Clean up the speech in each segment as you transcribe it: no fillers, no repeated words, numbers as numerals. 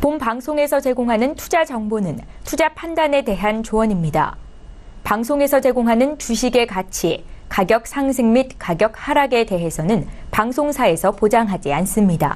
본 방송에서 제공하는 투자 정보는 투자 판단에 대한 조언입니다. 방송에서 제공하는 주식의 가치, 가격 상승 및 가격 하락에 대해서는 방송사에서 보장하지 않습니다.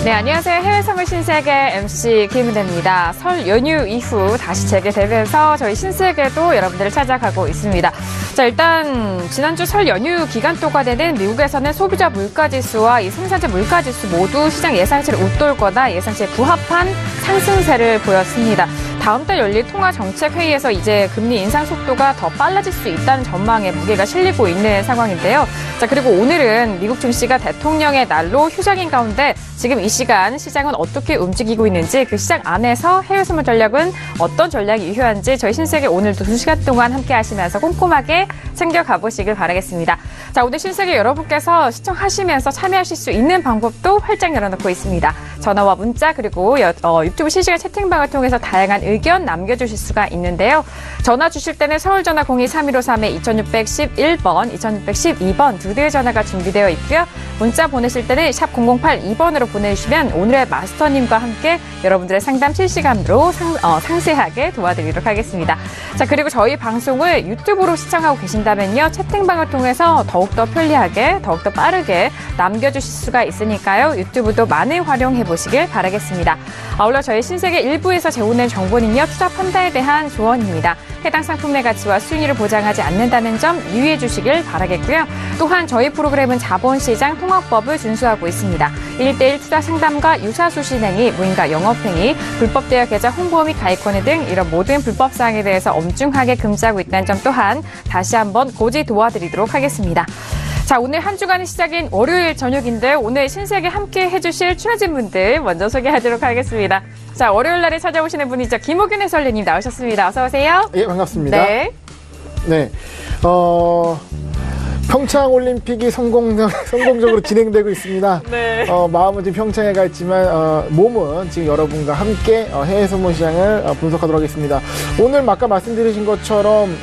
네, 안녕하세요. 해외 선물 신세계 MC 김은혜입니다. 설 연휴 이후 다시 재개되면서 저희 신세계도 여러분들을 찾아가고 있습니다. 자, 일단 지난주 설 연휴 기간 동안 되는 미국에서는 소비자 물가지수와 이 생산자 물가지수 모두 시장 예상치를 웃돌거나 예상치에 부합한 상승세를 보였습니다. 다음 달 열릴 통화정책회의에서 이제 금리 인상 속도가 더 빨라질 수 있다는 전망에 무게가 실리고 있는 상황인데요. 자, 그리고 오늘은 미국 증시가 대통령의 날로 휴장인 가운데 지금 이 시간 시장은 어떻게 움직이고 있는지, 그 시장 안에서 해외 선물 전략은 어떤 전략이 유효한지 저희 신세계 오늘도 2시간 동안 함께 하시면서 꼼꼼하게 챙겨가 보시길 바라겠습니다. 자, 오늘 신세계 여러분께서 시청하시면서 참여하실 수 있는 방법도 활짝 열어놓고 있습니다. 전화와 문자 그리고 유튜브 실시간 채팅방을 통해서 다양한 의견 남겨주실 수가 있는데요. 전화 주실 때는 서울전화 02-3153-2611번, 2612번 두 대의 전화가 준비되어 있고요. 문자 보내실 때는 샵 0082번으로 보내주시면 오늘의 마스터님과 함께 여러분들의 상담 실시간으로 상세하게 도와드리도록 하겠습니다. 자, 그리고 저희 방송을 유튜브로 시청하고 계신다면요. 채팅방을 통해서 더욱더 편리하게, 더욱더 빠르게 남겨주실 수가 있으니까요. 유튜브도 많이 활용해 보시길 바라겠습니다. 아울러 저희 신세계 일부에서 제공된 정보는요. 투자 판단에 대한 조언입니다. 해당 상품의 가치와 수익률을 보장하지 않는다는 점 유의해 주시길 바라겠고요. 또한 저희 프로그램은 자본시장 통합법을 준수하고 있습니다. 1:1 투자 상담과 유사수 실행이 무인가 영업행위, 불법 대여 계좌 홍보 및 가입권의 등 이런 모든 불법 사항에 대해서 엄중하게 금지하고 있다는 점 또한 다시 한번 고지 도와드리도록 하겠습니다. 자, 오늘 한 주간의 시작인 월요일 저녁인데 오늘 신세계 함께 해주실 출연진 분들 먼저 소개하도록 하겠습니다. 자, 월요일 날에 찾아오시는 분이죠. 김호균 해설위원님 나오셨습니다. 어서 오세요. 예, 반갑습니다. 네. 네. 평창올림픽이 성공적으로 진행되고 있습니다. 네. 마음은 지금 평창에 가 있지만 몸은 지금 여러분과 함께 해외 선물 시장을 분석하도록 하겠습니다. 오늘 아까 말씀드리신 것처럼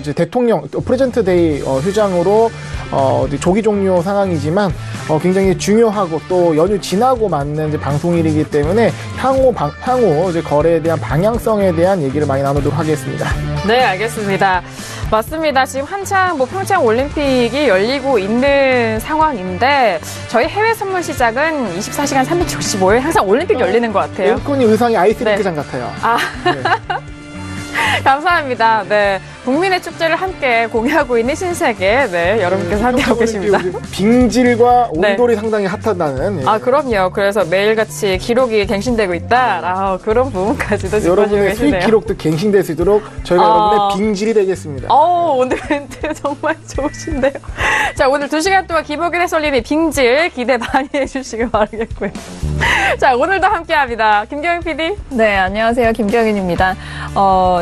이제 대통령 프레젠트 데이 휴장으로 조기 종료 상황이지만 굉장히 중요하고 또 연휴 지나고 맞는 이제 방송일이기 때문에 향후 이제 거래에 대한 방향성에 대한 얘기를 많이 나누도록 하겠습니다. 네, 알겠습니다. 맞습니다. 지금 한창 평창 올림픽이 열리고 있는 상황인데 저희 해외 선물 시장은 24시간 365일 항상 올림픽 열리는 것 같아요. 일꾼이 의상이 아이스링크장 네. 같아요. 네. 감사합니다. 네, 국민의 축제를 함께 공유하고 있는 신세계, 네, 여러분께서 함께하고 계십니다. 빙질과 온돌이 네. 상당히 핫하다는. 아, 그럼요. 그래서 매일같이 기록이 갱신되고 있다. 그런 부분까지도 짚어주고 여러분의 계시네요. 수익 기록도 갱신될 수 있도록 저희가 여러분의 빙질이 되겠습니다. 오늘 멘트 정말 좋으신데요. 자, 오늘 2시간 동안 김호균 해설님이 빙질 기대 많이 해주시길 바라겠고요. 자, 오늘도 함께합니다. 김경인 PD. 네, 안녕하세요. 김경인입니다.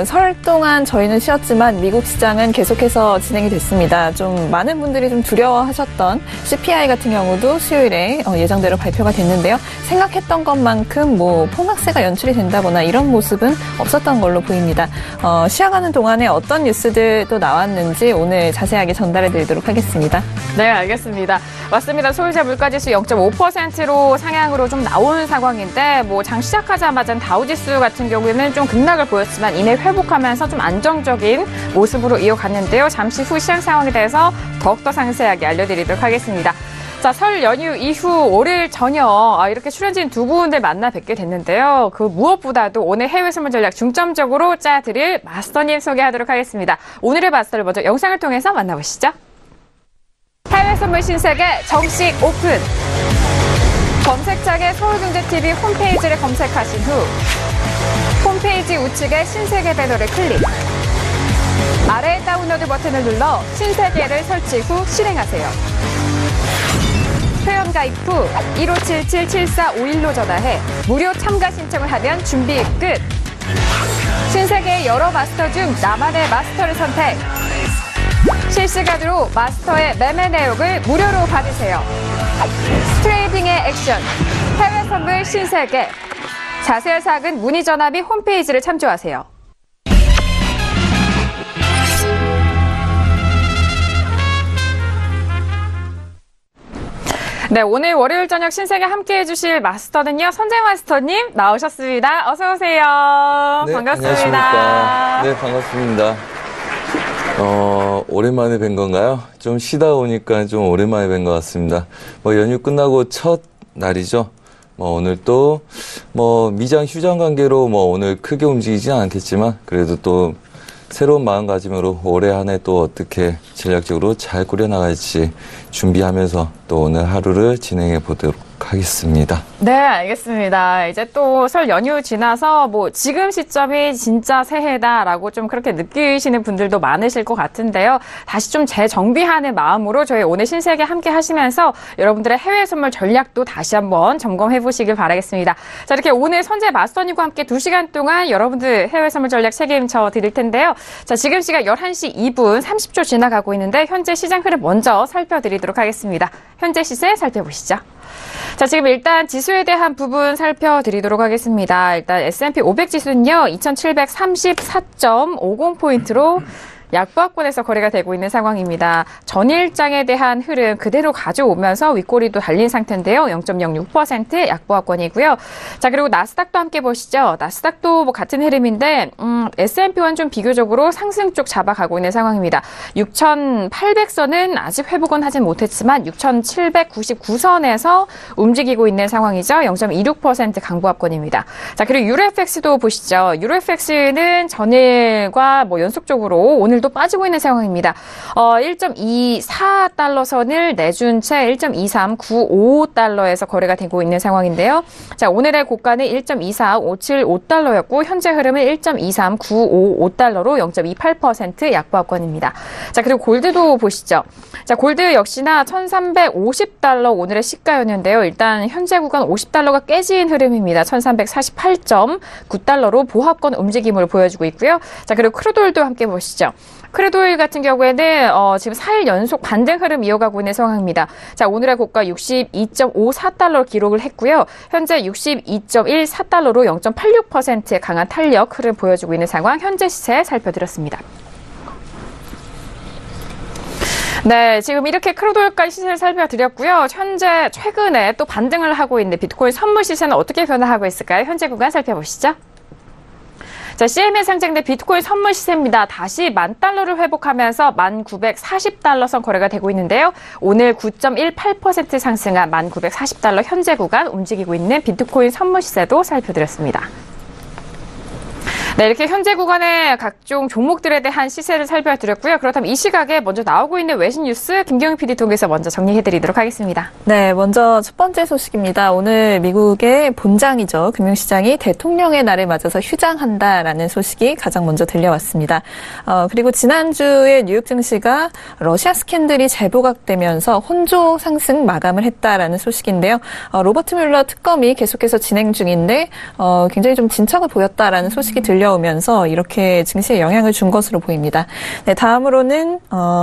설 동안 저희는 쉬었지만 미국 시장은 계속해서 진행이 됐습니다. 좀 많은 분들이 좀 두려워하셨던 CPI 같은 경우도 수요일에 예정대로 발표가 됐는데요. 생각했던 것만큼 폭락세가 연출이 된다거나 이런 모습은 없었던 걸로 보입니다. 쉬어가는 동안에 어떤 뉴스들 또 나왔는지 오늘 자세하게 전달해 드리도록 하겠습니다. 네, 알겠습니다. 맞습니다. 소비자 물가지수 0.5%로 상향으로 좀 나오는 상황인데 장 시작하자마자 다우지수 같은 경우에는 좀 급락을 보였지만 이내 회복하면서 좀 안정적인 모습으로 이어갔는데요. 잠시 후 시장 상황에 대해서 더욱더 상세하게 알려드리도록 하겠습니다. 자, 설 연휴 이후 월요일 저녁 이렇게 출연진 두 분들 만나 뵙게 됐는데요. 그 무엇보다도 오늘 해외 선물 전략 중점적으로 짜드릴 마스터님 소개하도록 하겠습니다. 오늘의 마스터를 먼저 영상을 통해서 만나보시죠. 해외 선물 신세계 정식 오픈! 검색창에 서울경제TV 홈페이지를 검색하신 후 홈페이지 우측에 신세계 배너를 클릭. 아래 다운로드 버튼을 눌러 신세계를 설치 후 실행하세요. 회원가입 후 1577-7451로 전화해 무료 참가 신청을 하면 준비 끝. 신세계의 여러 마스터 중 나만의 마스터를 선택. 실시간으로 마스터의 매매 내역을 무료로 받으세요. 트레이딩의 액션, 해외 선물 신세계. 자세한 사항은 문의 전화 및 홈페이지를 참조하세요. 네, 오늘 월요일 저녁 신세계 함께해 주실 마스터는요, 선재 마스터님 나오셨습니다. 어서 오세요. 네, 반갑습니다. 안녕하십니까. 네, 반갑습니다. 오랜만에 뵌 건가요? 좀 쉬다 오니까 좀 오랜만에 뵌 것 같습니다. 연휴 끝나고 첫 날이죠. 오늘 또, 미장 휴장 관계로 오늘 크게 움직이진 않겠지만, 그래도 또 새로운 마음가짐으로 올해 한 해 또 어떻게 전략적으로 잘 꾸려나갈지 준비하면서 또 오늘 하루를 진행해 보도록 하겠습니다. 네, 알겠습니다. 이제 또 설 연휴 지나서 지금 시점이 진짜 새해다라고 좀 그렇게 느끼시는 분들도 많으실 것 같은데요. 다시 좀 재정비하는 마음으로 저희 오늘 신세계 함께 하시면서 여러분들의 해외 선물 전략도 다시 한번 점검해 보시길 바라겠습니다. 자, 이렇게 오늘 선재 마스터님과 함께 2시간 동안 여러분들 해외 선물 전략 책임져 드릴 텐데요. 자, 지금 시각 11시 2분 30초 지나가고 있는데 현재 시장 흐름 먼저 살펴드리도록 하겠습니다. 현재 시세 살펴보시죠. 자, 지금 일단 지수에 대한 부분 살펴드리도록 하겠습니다. 일단 S&P 500 지수는요, 2734.50포인트로 약보합권에서 거래가 되고 있는 상황입니다. 전일장에 대한 흐름 그대로 가져오면서 윗꼬리도 달린 상태인데요. 0.06% 약보합권이고요. 자, 그리고 나스닥도 함께 보시죠. 나스닥도 같은 흐름인데 S&P와는 좀 비교적으로 상승 쪽 잡아가고 있는 상황입니다. 6,800선은 아직 회복은 하진 못했지만 6,799선에서 움직이고 있는 상황이죠. 0.26% 강보합권입니다. 자, 그리고 유로FX도 보시죠. 유로FX는 전일과 연속적으로 오늘도 빠지고 있는 상황입니다. 1.24달러 선을 내준 채 1.2395달러에서 거래가 되고 있는 상황인데요. 자, 오늘의 고가는 1.24575달러였고 현재 흐름은 1.23955달러로 0.28% 약보합권입니다. 자, 그리고 골드도 보시죠. 자, 골드 역시나 1,350달러 오늘의 시가였는데요. 일단 현재 구간 50달러가 깨진 흐름입니다. 1,348.9달러로 보합권 움직임을 보여주고 있고요. 자, 그리고 크루드오일도 함께 보시죠. 크루드오일 같은 경우에는 지금 4일 연속 반등 흐름 이어가고 있는 상황입니다. 자, 오늘의 고가 62.54달러 기록을 했고요. 현재 62.14달러로 0.86%의 강한 탄력 흐름 보여주고 있는 상황, 현재 시세 살펴드렸습니다. 네, 지금 이렇게 크루드오일까지 시세를 살펴드렸고요. 현재 최근에 또 반등을 하고 있는 비트코인 선물 시세는 어떻게 변화하고 있을까요? 현재 구간 살펴보시죠. 자, CM에 상장된 비트코인 선물 시세입니다. 다시 10,000달러를 회복하면서 1,940달러 선 거래가 되고 있는데요. 오늘 9.18% 상승한 1,940달러 현재 구간 움직이고 있는 비트코인 선물 시세도 살펴드렸습니다. 네, 이렇게 현재 구간의 각종 종목들에 대한 시세를 살펴드렸고요. 그렇다면 이 시각에 먼저 나오고 있는 외신 뉴스 김경희 PD 통해서 먼저 정리해드리도록 하겠습니다. 네, 먼저 첫 번째 소식입니다. 오늘 미국의 본장이죠. 금융시장이 대통령의 날을 맞아서 휴장한다라는 소식이 가장 먼저 들려왔습니다. 그리고 지난주에 뉴욕 증시가 러시아 스캔들이 재부각되면서 혼조 상승 마감을 했다라는 소식인데요. 로버트 뮬러 특검이 계속해서 진행 중인데 굉장히 좀 진척을 보였다라는 소식이 들려오면서 이렇게 증시에 영향을 준 것으로 보입니다. 네, 다음으로는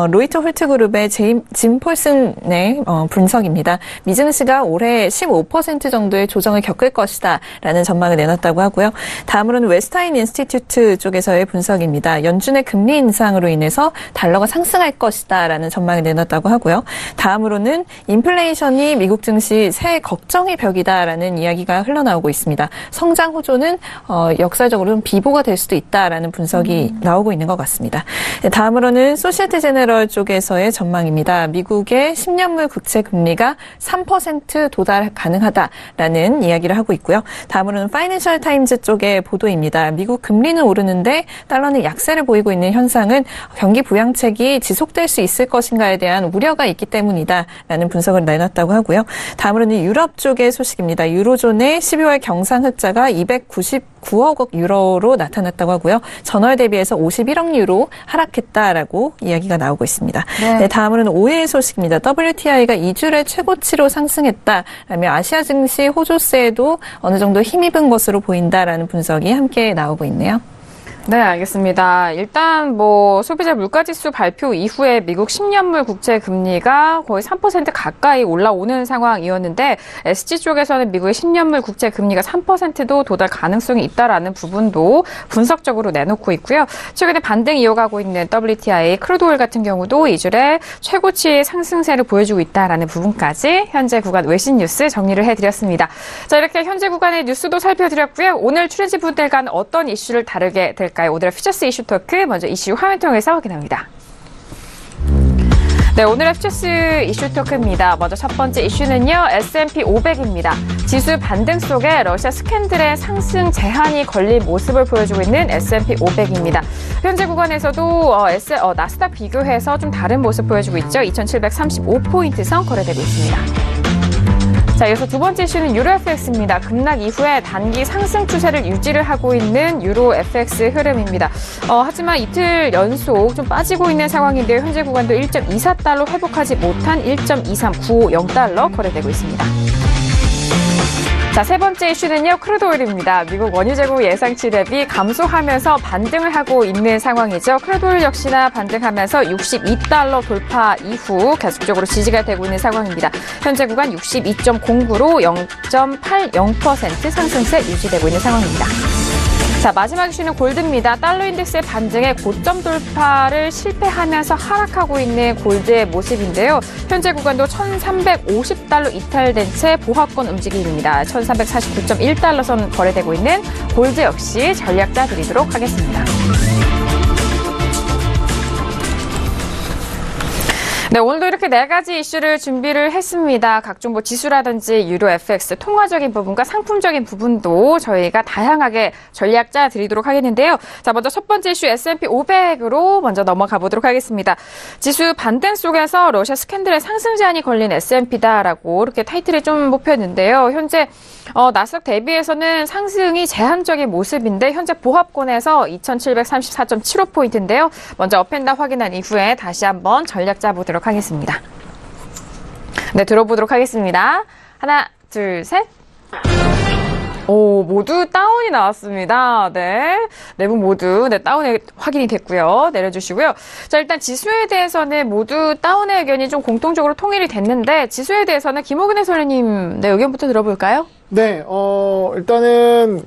로이터 홀트그룹의 짐 폴슨의 분석입니다. 미증시가 올해 15% 정도의 조정을 겪을 것이다 라는 전망을 내놨다고 하고요. 다음으로는 웨스타인 인스티튜트 쪽에서의 분석입니다. 연준의 금리 인상으로 인해서 달러가 상승할 것이다 라는 전망을 내놨다고 하고요. 다음으로는 인플레이션이 미국 증시 새 걱정의 벽이다 라는 이야기가 흘러나오고 있습니다. 성장 호조는 역사적으로는 비보가 될 수도 있다라는 분석이 나오고 있는 것 같습니다. 다음으로는 소시에테 제너럴 쪽에서의 전망입니다. 미국의 10년물 국채 금리가 3% 도달 가능하다라는 이야기를 하고 있고요. 다음으로는 파이낸셜 타임즈 쪽의 보도입니다. 미국 금리는 오르는데 달러는 약세를 보이고 있는 현상은 경기 부양책이 지속될 수 있을 것인가에 대한 우려가 있기 때문이다라는 분석을 내놨다고 하고요. 다음으로는 유럽 쪽의 소식입니다. 유로존의 12월 경상 흑자가 299억 유로로 나타났다고 하고요. 전월 대비해서 51억 유로 하락했다라고 이야기가 나오고 있습니다. 네, 다음으로는 5일 소식입니다. WTI가 2주의 최고치로 상승했다라며 아시아 증시 호조세에도 어느 정도 힘입은 것으로 보인다라는 분석이 함께 나오고 있네요. 네, 알겠습니다. 일단 소비자 물가지수 발표 이후에 미국 10년물 국채 금리가 거의 3% 가까이 올라오는 상황이었는데 SG 쪽에서는 미국의 10년물 국채 금리가 3%도 도달 가능성이 있다라는 부분도 분석적으로 내놓고 있고요. 최근에 반등 이어가고 있는 WTI 크루드 오일 같은 경우도 이주에 최고치의 상승세를 보여주고 있다라는 부분까지 현재 구간 외신 뉴스 정리를 해드렸습니다. 자, 이렇게 현재 구간의 뉴스도 살펴드렸고요. 오늘 출연진 분들과는 어떤 이슈를 다루게 될까요? 오늘의 퓨처스 이슈 토크 먼저 이슈 화면 통해서 확인합니다. 네, 오늘의 퓨처스 이슈 토크입니다. 먼저 첫 번째 이슈는요, S&P 500입니다. 지수 반등 속에 러시아 스캔들의 상승 제한이 걸린 모습을 보여주고 있는 S&P 500입니다. 현재 구간에서도 나스닥 비교해서 좀 다른 모습 보여주고 있죠. 2735포인트 선 거래되고 있습니다. 자, 이어서 두 번째 이슈는 유로 FX입니다. 급락 이후에 단기 상승 추세를 유지를 하고 있는 유로 FX 흐름입니다. 하지만 이틀 연속 좀 빠지고 있는 상황인데요. 현재 구간도 1.24달러 회복하지 못한 1.23950달러 거래되고 있습니다. 자, 세 번째 이슈는요, 크루드 오일입니다. 미국 원유 재고 예상치 대비 감소하면서 반등을 하고 있는 상황이죠. 크루드 오일 역시나 반등하면서 62달러 돌파 이후 계속적으로 지지가 되고 있는 상황입니다. 현재 구간 62.09로 0.80% 상승세 유지되고 있는 상황입니다. 자, 마지막 이슈는 골드입니다. 달러 인덱스의 반등에 고점 돌파를 실패하면서 하락하고 있는 골드의 모습인데요. 현재 구간도 1350달러 이탈된 채 보합권 움직임입니다. 1349.1달러 선 거래되고 있는 골드 역시 전략자 드리도록 하겠습니다. 네, 오늘도 이렇게 네 가지 이슈를 준비를 했습니다. 각종 지수라든지 유로 FX 통화적인 부분과 상품적인 부분도 저희가 다양하게 전략 드리도록 하겠는데요. 자, 먼저 첫 번째 이슈 S&P 500으로 먼저 넘어가 보도록 하겠습니다. 지수 반등 속에서 러시아 스캔들의 상승 제한이 걸린 S&P다라고 이렇게 타이틀을 좀 뽑혔는데요. 현재 나스닥 대비해서는 상승이 제한적인 모습인데 현재 보합권에서 2734.75포인트인데요. 먼저 업앤다운 확인한 이후에 다시 한번 전략자 보도록 하겠습니다. 네, 들어보도록 하겠습니다. 하나, 둘, 셋. 오, 모두 다운이 나왔습니다. 네. 네 분 모두, 다운이 확인이 됐고요. 내려주시고요. 자, 일단 지수에 대해서는 모두 다운의 의견이 좀 공통적으로 통일이 됐는데, 지수에 대해서는 김호근 해설위원님, 의견부터 들어볼까요? 네, 일단은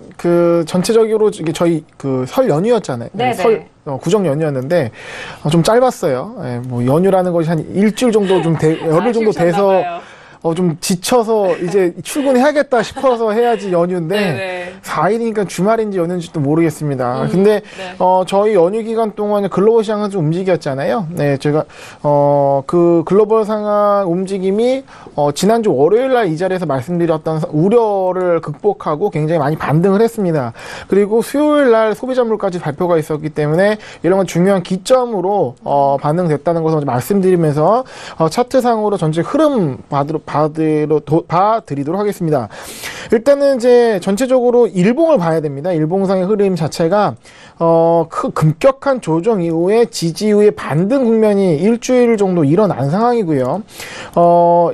전체적으로 이게 저희 설 연휴였잖아요. 네네. 설 구정 연휴였는데 좀 짧았어요. 예, 연휴라는 것이 한 일주일 정도 열흘 정도 돼서 좀 지쳐서 이제 출근해야겠다 싶어서 해야지 연휴인데 네네. 4일이니까 주말인지 연휴인지도 모르겠습니다. 근데 저희 연휴 기간 동안에 글로벌 시장은 좀 움직였잖아요. 네, 제가 그 글로벌 상황 움직임이 지난주 월요일 날 이 자리에서 말씀드렸던 우려를 극복하고 굉장히 많이 반등을 했습니다. 그리고 수요일 날 소비자 물가지 발표가 있었기 때문에 이런 건 중요한 기점으로 반응됐다는 것을 말씀드리면서 차트상으로 전체 흐름 봐드리도록 하겠습니다. 일단은 이제 전체적으로 일봉을 봐야 됩니다. 일봉상의 흐름 자체가 급격한 조정 이후에 지지 이후에 반등 국면이 일주일 정도 일어난 상황이고요.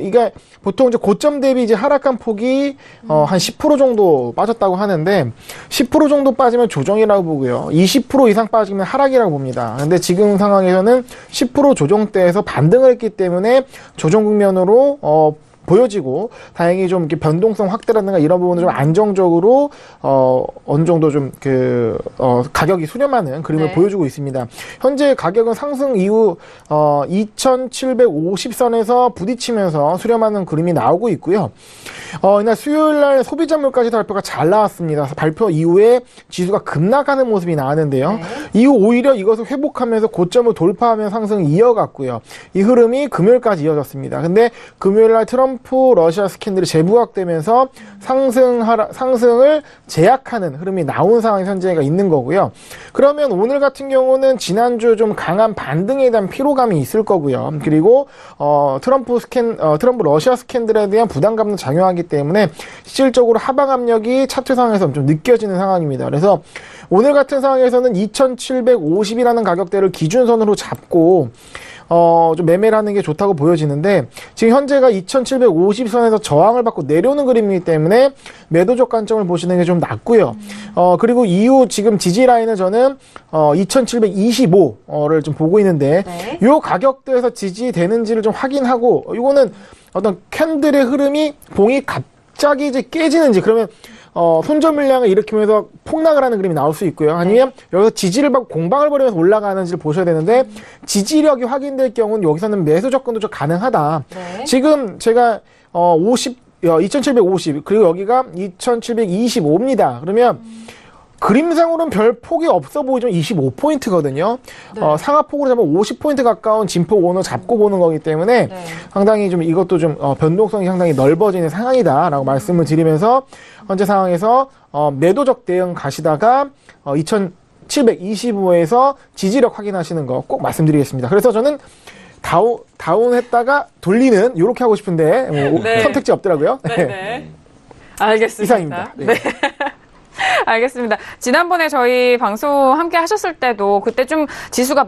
이게 보통 이제 고점 대비 이제 하락한 폭이 한 10% 정도 빠졌다고 하는데 10% 정도 빠지면 조정이라고 보고요. 20% 이상 빠지면 하락이라고 봅니다. 근데 지금 상황에서는 10% 조정대에서 반등을 했기 때문에 조정 국면으로 보여지고 다행히 좀 이렇게 변동성 확대라든가 이런 부분은 좀 안정적으로 어느 정도 좀 가격이 수렴하는 그림을 보여주고 있습니다. 현재 가격은 상승 이후 2750선에서 부딪히면서 수렴하는 그림이 나오고 있고요. 이날 수요일 날 소비자 물가지 발표가 잘 나왔습니다. 발표 이후에 지수가 급락하는 모습이 나왔는데요. 이후 오히려 이것을 회복하면서 고점을 돌파하며 상승을 이어갔고요. 이 흐름이 금요일까지 이어졌습니다. 근데 금요일 날 트럼프 러시아 스캔들이 재부각되면서 상승을 제약하는 흐름이 나온 상황이 현재가 있는 거고요. 그러면 오늘 같은 경우는 지난주 좀 강한 반등에 대한 피로감이 있을 거고요. 그리고 트럼프 러시아 스캔들에 대한 부담감도 작용하기 때문에 실질적으로 하방 압력이 차트 상황에서 좀 느껴지는 상황입니다. 그래서 오늘 같은 상황에서는 2750이라는 가격대를 기준선으로 잡고 좀 매매를 하는 게 좋다고 보여지는데 지금 현재가 2750선에서 저항을 받고 내려오는 그림이기 때문에 매도적 관점을 보시는 게 좀 낫고요. 그리고 이후 지금 지지 라인은 저는 2725를 좀 보고 있는데 네. 요 가격대에서 지지되는지를 좀 확인하고 이거는 어떤 캔들의 흐름이 봉이 갑자기 이제 깨지는지 그러면 손절 물량을 일으키면서 폭락을 하는 그림이 나올 수 있고요. 아니면 여기서 지지를 받고 공방을 벌이면서 올라가는지를 보셔야 되는데 지지력이 확인될 경우는 여기서는 매수 접근도 좀 가능하다. 네. 지금 제가 2750 그리고 여기가 2725입니다. 그러면 그림상으로는 별 폭이 없어 보이지만 25포인트거든요. 상하폭으로 잡으면 50포인트 가까운 진폭 원을 잡고 보는 거기 때문에 상당히 좀 이것도 좀 변동성이 상당히 넓어지는 상황이다라고 말씀을 드리면서 현재 상황에서 매도적 대응 가시다가 2725에서 지지력 확인하시는 거 꼭 말씀드리겠습니다. 그래서 저는 다운했다가 돌리는 이렇게 하고 싶은데 네. 선택지 없더라고요. 네. 알겠습니다. 이상입니다. 네. 알겠습니다. 지난번에 저희 방송 함께 하셨을 때도 그때 좀 지수가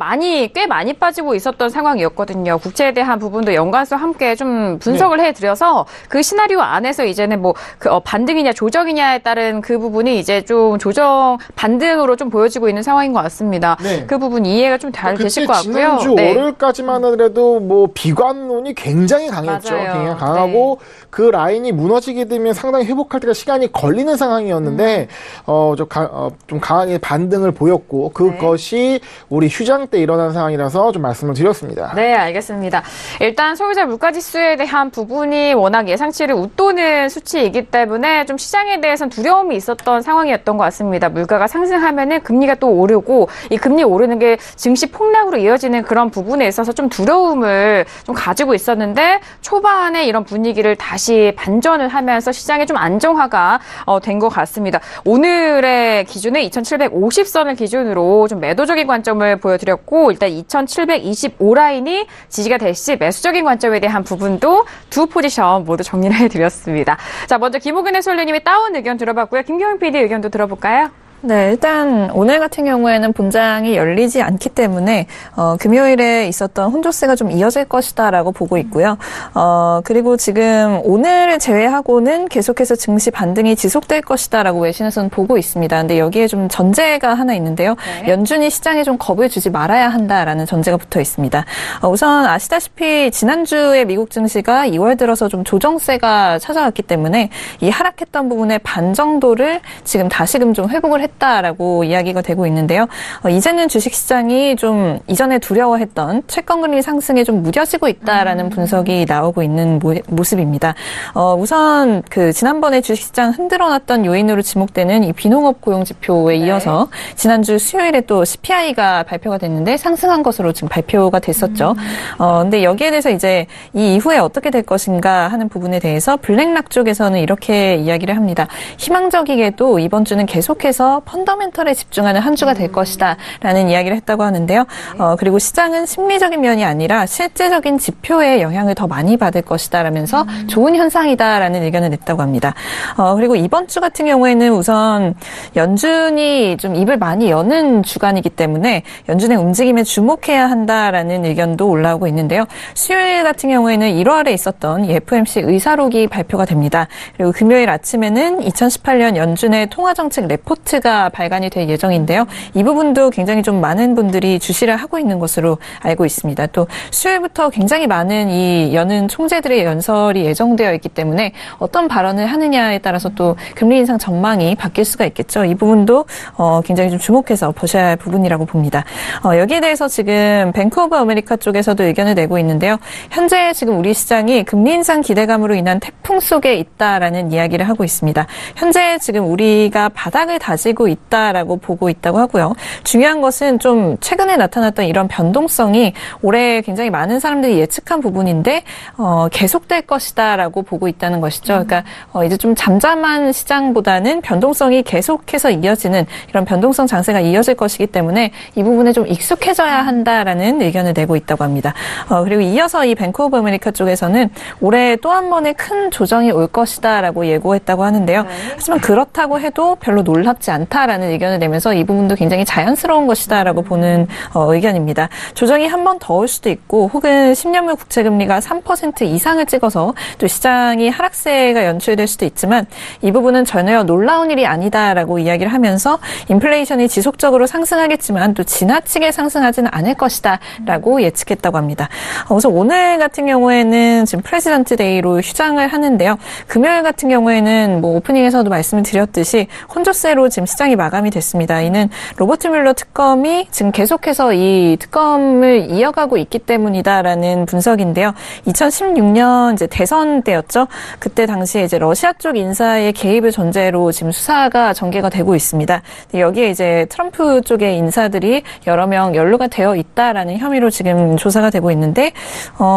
꽤 많이 빠지고 있었던 상황이었거든요. 국채에 대한 부분도 연관성 함께 좀 분석을 해드려서 그 시나리오 안에서 이제는 반등이냐 조정이냐에 따른 그 부분이 이제 좀 반등으로 좀 보여지고 있는 상황인 것 같습니다. 네. 그 부분 이해가 좀 잘 되실 것 같고요. 지난주 월요일까지만 하더라도 비관론이 굉장히 강했죠. 맞아요. 굉장히 강하고 그 라인이 무너지게 되면 상당히 회복할 때가 시간이 걸리는 상황이었는데 좀 강하게 반등을 보였고 그것이 우리 휴장 때 일어난 상황이라서 좀 말씀을 드렸습니다. 네, 알겠습니다. 일단 소비자 물가지수에 대한 부분이 워낙 예상치를 웃도는 수치이기 때문에 좀 시장에 대해서는 두려움이 있었던 상황이었던 것 같습니다. 물가가 상승하면은 금리가 또 오르고 이 금리 오르는 게 증시 폭락으로 이어지는 그런 부분에 있어서 좀 두려움을 좀 가지고 있었는데 초반에 이런 분위기를 다시 반전을 하면서 시장에 좀 안정화가 된 것 같습니다. 오늘의 기준은 2750선을 기준으로 좀 매도적인 관점을 보여드렸고 일단 2725라인이 지지가 될 시 매수적인 관점에 대한 부분도 두 포지션 모두 정리를 해드렸습니다. 자, 먼저 김호근 해설위원님의 다운 의견 들어봤고요. 김경민 PD 의견도 들어볼까요? 네, 일단 오늘 같은 경우에는 본장이 열리지 않기 때문에 금요일에 있었던 혼조세가 좀 이어질 것이다라고 보고 있고요. 그리고 지금 오늘을 제외하고는 계속해서 증시 반등이 지속될 것이다라고 외신에서는 보고 있습니다. 근데 여기에 좀 전제가 하나 있는데요. 네. 연준이 시장에 좀 겁을 주지 말아야 한다라는 전제가 붙어 있습니다. 우선 아시다시피 지난주에 미국 증시가 2월 들어서 좀 조정세가 찾아왔기 때문에 이 하락했던 부분의 반 정도를 지금 다시금 좀 회복을 했다라고 이야기가 되고 있는데요. 이제는 주식시장이 좀 이전에 두려워했던 채권금리 상승에 좀 무뎌지고 있다라는 분석이 나오고 있는 모습입니다. 우선 지난번에 주식시장 흔들어놨던 요인으로 지목되는 이 비농업 고용지표에 이어서 지난주 수요일에 또 CPI가 발표가 됐는데 상승한 것으로 지금 발표가 됐었죠. 근데 여기에 대해서 이제 이 이후에 어떻게 될 것인가 하는 부분에 대해서 블랙락 쪽에서는 이렇게 이야기를 합니다. 희망적이게도 이번 주는 계속해서 펀더멘털에 집중하는 한 주가 될 것이다 라는 이야기를 했다고 하는데요. 그리고 시장은 심리적인 면이 아니라 실제적인 지표에 영향을 더 많이 받을 것이다 라면서 좋은 현상이다 라는 의견을 냈다고 합니다. 그리고 이번 주 같은 경우에는 우선 연준이 좀 입을 많이 여는 주간이기 때문에 연준의 움직임에 주목해야 한다라는 의견도 올라오고 있는데요. 수요일 같은 경우에는 1월에 있었던 이 FOMC 의사록이 발표가 됩니다. 그리고 금요일 아침에는 2018년 연준의 통화정책 레포트가 발간이 될 예정인데요. 이 부분도 굉장히 좀 많은 분들이 주시를 하고 있는 것으로 알고 있습니다. 또 수요일부터 굉장히 많은 이 여는 총재들의 연설이 예정되어 있기 때문에 어떤 발언을 하느냐에 따라서 또 금리 인상 전망이 바뀔 수가 있겠죠. 이 부분도 굉장히 좀 주목해서 보셔야 할 부분이라고 봅니다. 여기에 대해서 지금 뱅크 오브 아메리카 쪽에서도 의견을 내고 있는데요. 현재 지금 우리 시장이 금리 인상 기대감으로 인한 태풍 속에 있다라는 이야기를 하고 있습니다. 현재 지금 우리가 바닥을 다지고 있다라고 보고 있다고 하고요. 중요한 것은 좀 최근에 나타났던 이런 변동성이 올해 굉장히 많은 사람들이 예측한 부분인데 계속될 것이다라고 보고 있다는 것이죠. 그러니까 이제 좀 잠잠한 시장보다는 변동성이 계속해서 이어지는 이런 변동성 장세가 이어질 것이기 때문에 이 부분에 좀 익숙해져야 한다라는 의견을 내고 있다고 합니다. 그리고 이어서 이 뱅크 오브 아메리카 쪽에서는 올해 또 한 번의 큰 조정이 올 것이다라고 예고했다고 하는데요. 하지만 그렇다고 해도 별로 놀랍지 않다. 않다라는 의견을 내면서 이 부분도 굉장히 자연스러운 것이다라고 보는 의견입니다. 조정이 한 번 더 올 수도 있고 혹은 10년물 국채금리가 3% 이상을 찍어서 또 시장이 하락세가 연출될 수도 있지만 이 부분은 전혀 놀라운 일이 아니다라고 이야기를 하면서 인플레이션이 지속적으로 상승하겠지만 또 지나치게 상승하지는 않을 것이다라고 예측했다고 합니다. 우선 오늘 같은 경우에는 지금 프레지던트 데이로 휴장을 하는데요. 금요일 같은 경우에는 뭐 오프닝에서도 말씀을 드렸듯이 혼조세로 지금 시장이 마감이 됐습니다. 이는 로버트 뮬러 특검이 지금 계속해서 이 특검을 이어가고 있기 때문이다라는 분석인데요. 2016년 이제 대선 때였죠. 그때 당시에 이제 러시아 쪽 인사의 개입을 전제로 지금 수사가 전개가 되고 있습니다. 여기에 이제 트럼프 쪽의 인사들이 여러 명 연루가 되어 있다라는 혐의로 지금 조사가 되고 있는데,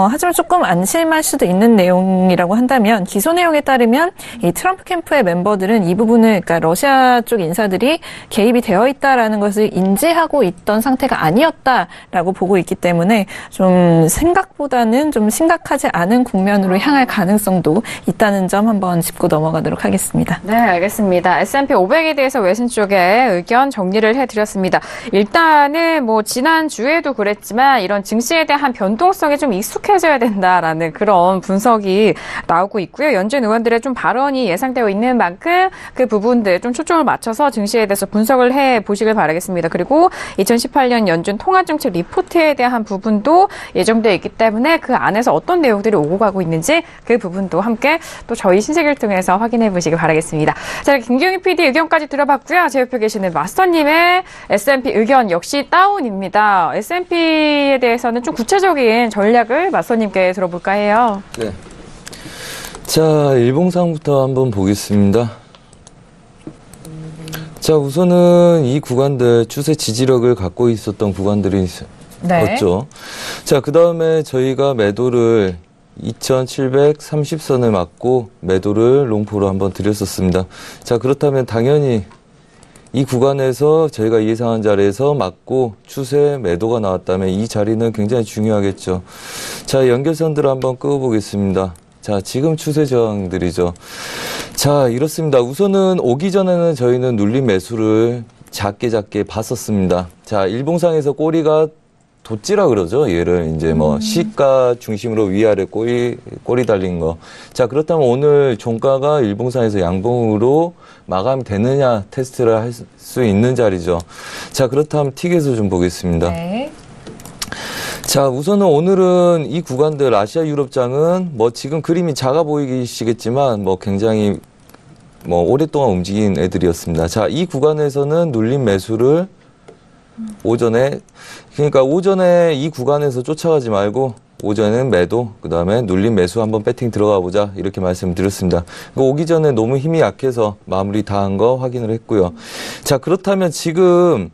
하지만 조금 안심할 수도 있는 내용이라고 한다면 기소 내용에 따르면 이 트럼프 캠프의 멤버들은 이 부분을, 그러니까 러시아 쪽 인사들이 개입이 되어 있다라는 것을 인지하고 있던 상태가 아니었다라고 보고 있기 때문에 좀 생각보다는 좀 심각하지 않은 국면으로 향할 가능성도 있다는 점 한번 짚고 넘어가도록 하겠습니다. 네, 알겠습니다. S&P 500에 대해서 외신 쪽에 의견 정리를 해드렸습니다. 일단은 뭐 지난주에도 그랬지만 이런 증시에 대한 변동성에 좀 익숙해져야 된다라는 그런 분석이 나오고 있고요. 연준 의원들의 좀 발언이 예상되어 있는 만큼 그 부분들 좀 초점을 맞춰서 증시에 대해서 분석을 해보시길 바라겠습니다. 그리고 2018년 연준 통화정책 리포트에 대한 부분도 예정되어 있기 때문에 그 안에서 어떤 내용들이 오고 가고 있는지 그 부분도 함께 또 저희 신세계를 통해서 확인해 보시길 바라겠습니다. 자, 김경희 PD 의견까지 들어봤고요. 제 옆에 계시는 마스터님의 S&P 의견 역시 다운입니다. S&P에 대해서는 좀 구체적인 전략을 마스터님께 들어볼까 해요. 네. 자, 일봉상부터 한번 보겠습니다. 자, 우선은 이 구간들 추세 지지력을 갖고 있었던 구간들이 있었죠. 자, 그 다음에 저희가 매도를 2730선을 맞고 매도를 롱포로 한번 드렸었습니다. 자, 그렇다면 당연히 이 구간에서 저희가 예상한 자리에서 맞고 추세 매도가 나왔다면 이 자리는 굉장히 중요하겠죠. 자, 연결선들을 한번 끄어보겠습니다. 자, 지금 추세 저항들이죠. 자, 이렇습니다. 우선은 오기 전에는 저희는 눌림 매수를 작게 봤었습니다. 자, 일봉상에서 꼬리가 돛지라 그러죠. 얘를 이제 뭐 시가 중심으로 위아래 꼬리 달린 거. 자, 그렇다면 오늘 종가가 일봉상에서 양봉으로 마감되느냐 테스트를 할 수 있는 자리죠. 자, 그렇다면 틱에서 좀 보겠습니다. 네. 자, 우선은 오늘은 이 구간들 아시아 유럽장은 뭐 지금 그림이 작아 보이시겠지만 뭐 굉장히 뭐 오랫동안 움직인 애들이었습니다. 자, 이 구간에서는 눌림 매수를 오전에, 그러니까 오전에 이 구간에서 쫓아가지 말고 오전에는 매도, 그 다음에 눌림 매수 한번 배팅 들어가 보자 이렇게 말씀드렸습니다. 오기 전에 너무 힘이 약해서 마무리 다 한 거 확인을 했고요. 자, 그렇다면 지금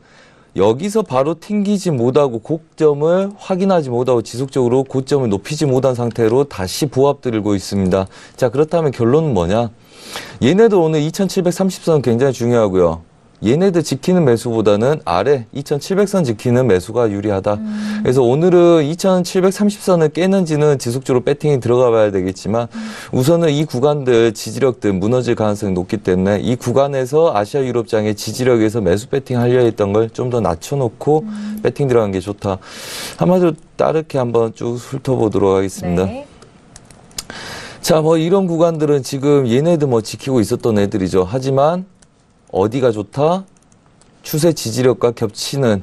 여기서 바로 튕기지 못하고 고점을 확인하지 못하고 지속적으로 고점을 높이지 못한 상태로 다시 보합 들고 있습니다. 자, 그렇다면 결론은 뭐냐? 얘네들 오늘 2730선 굉장히 중요하고요. 얘네들 지키는 매수보다는 아래 2700선 지키는 매수가 유리하다. 그래서 오늘은 2730선을 깨는지는 지속적으로 배팅이 들어가 봐야 되겠지만 우선은 이 구간들 지지력들 무너질 가능성이 높기 때문에 이 구간에서 아시아 유럽장의 지지력에서 매수 배팅 하려 했던 걸 좀 더 낮춰놓고 배팅 들어간 게 좋다. 한마디로 따르게 한번 쭉 훑어보도록 하겠습니다. 네. 자, 뭐 이런 구간들은 지금 얘네들 뭐 지키고 있었던 애들이죠. 하지만 어디가 좋다? 추세 지지력과 겹치는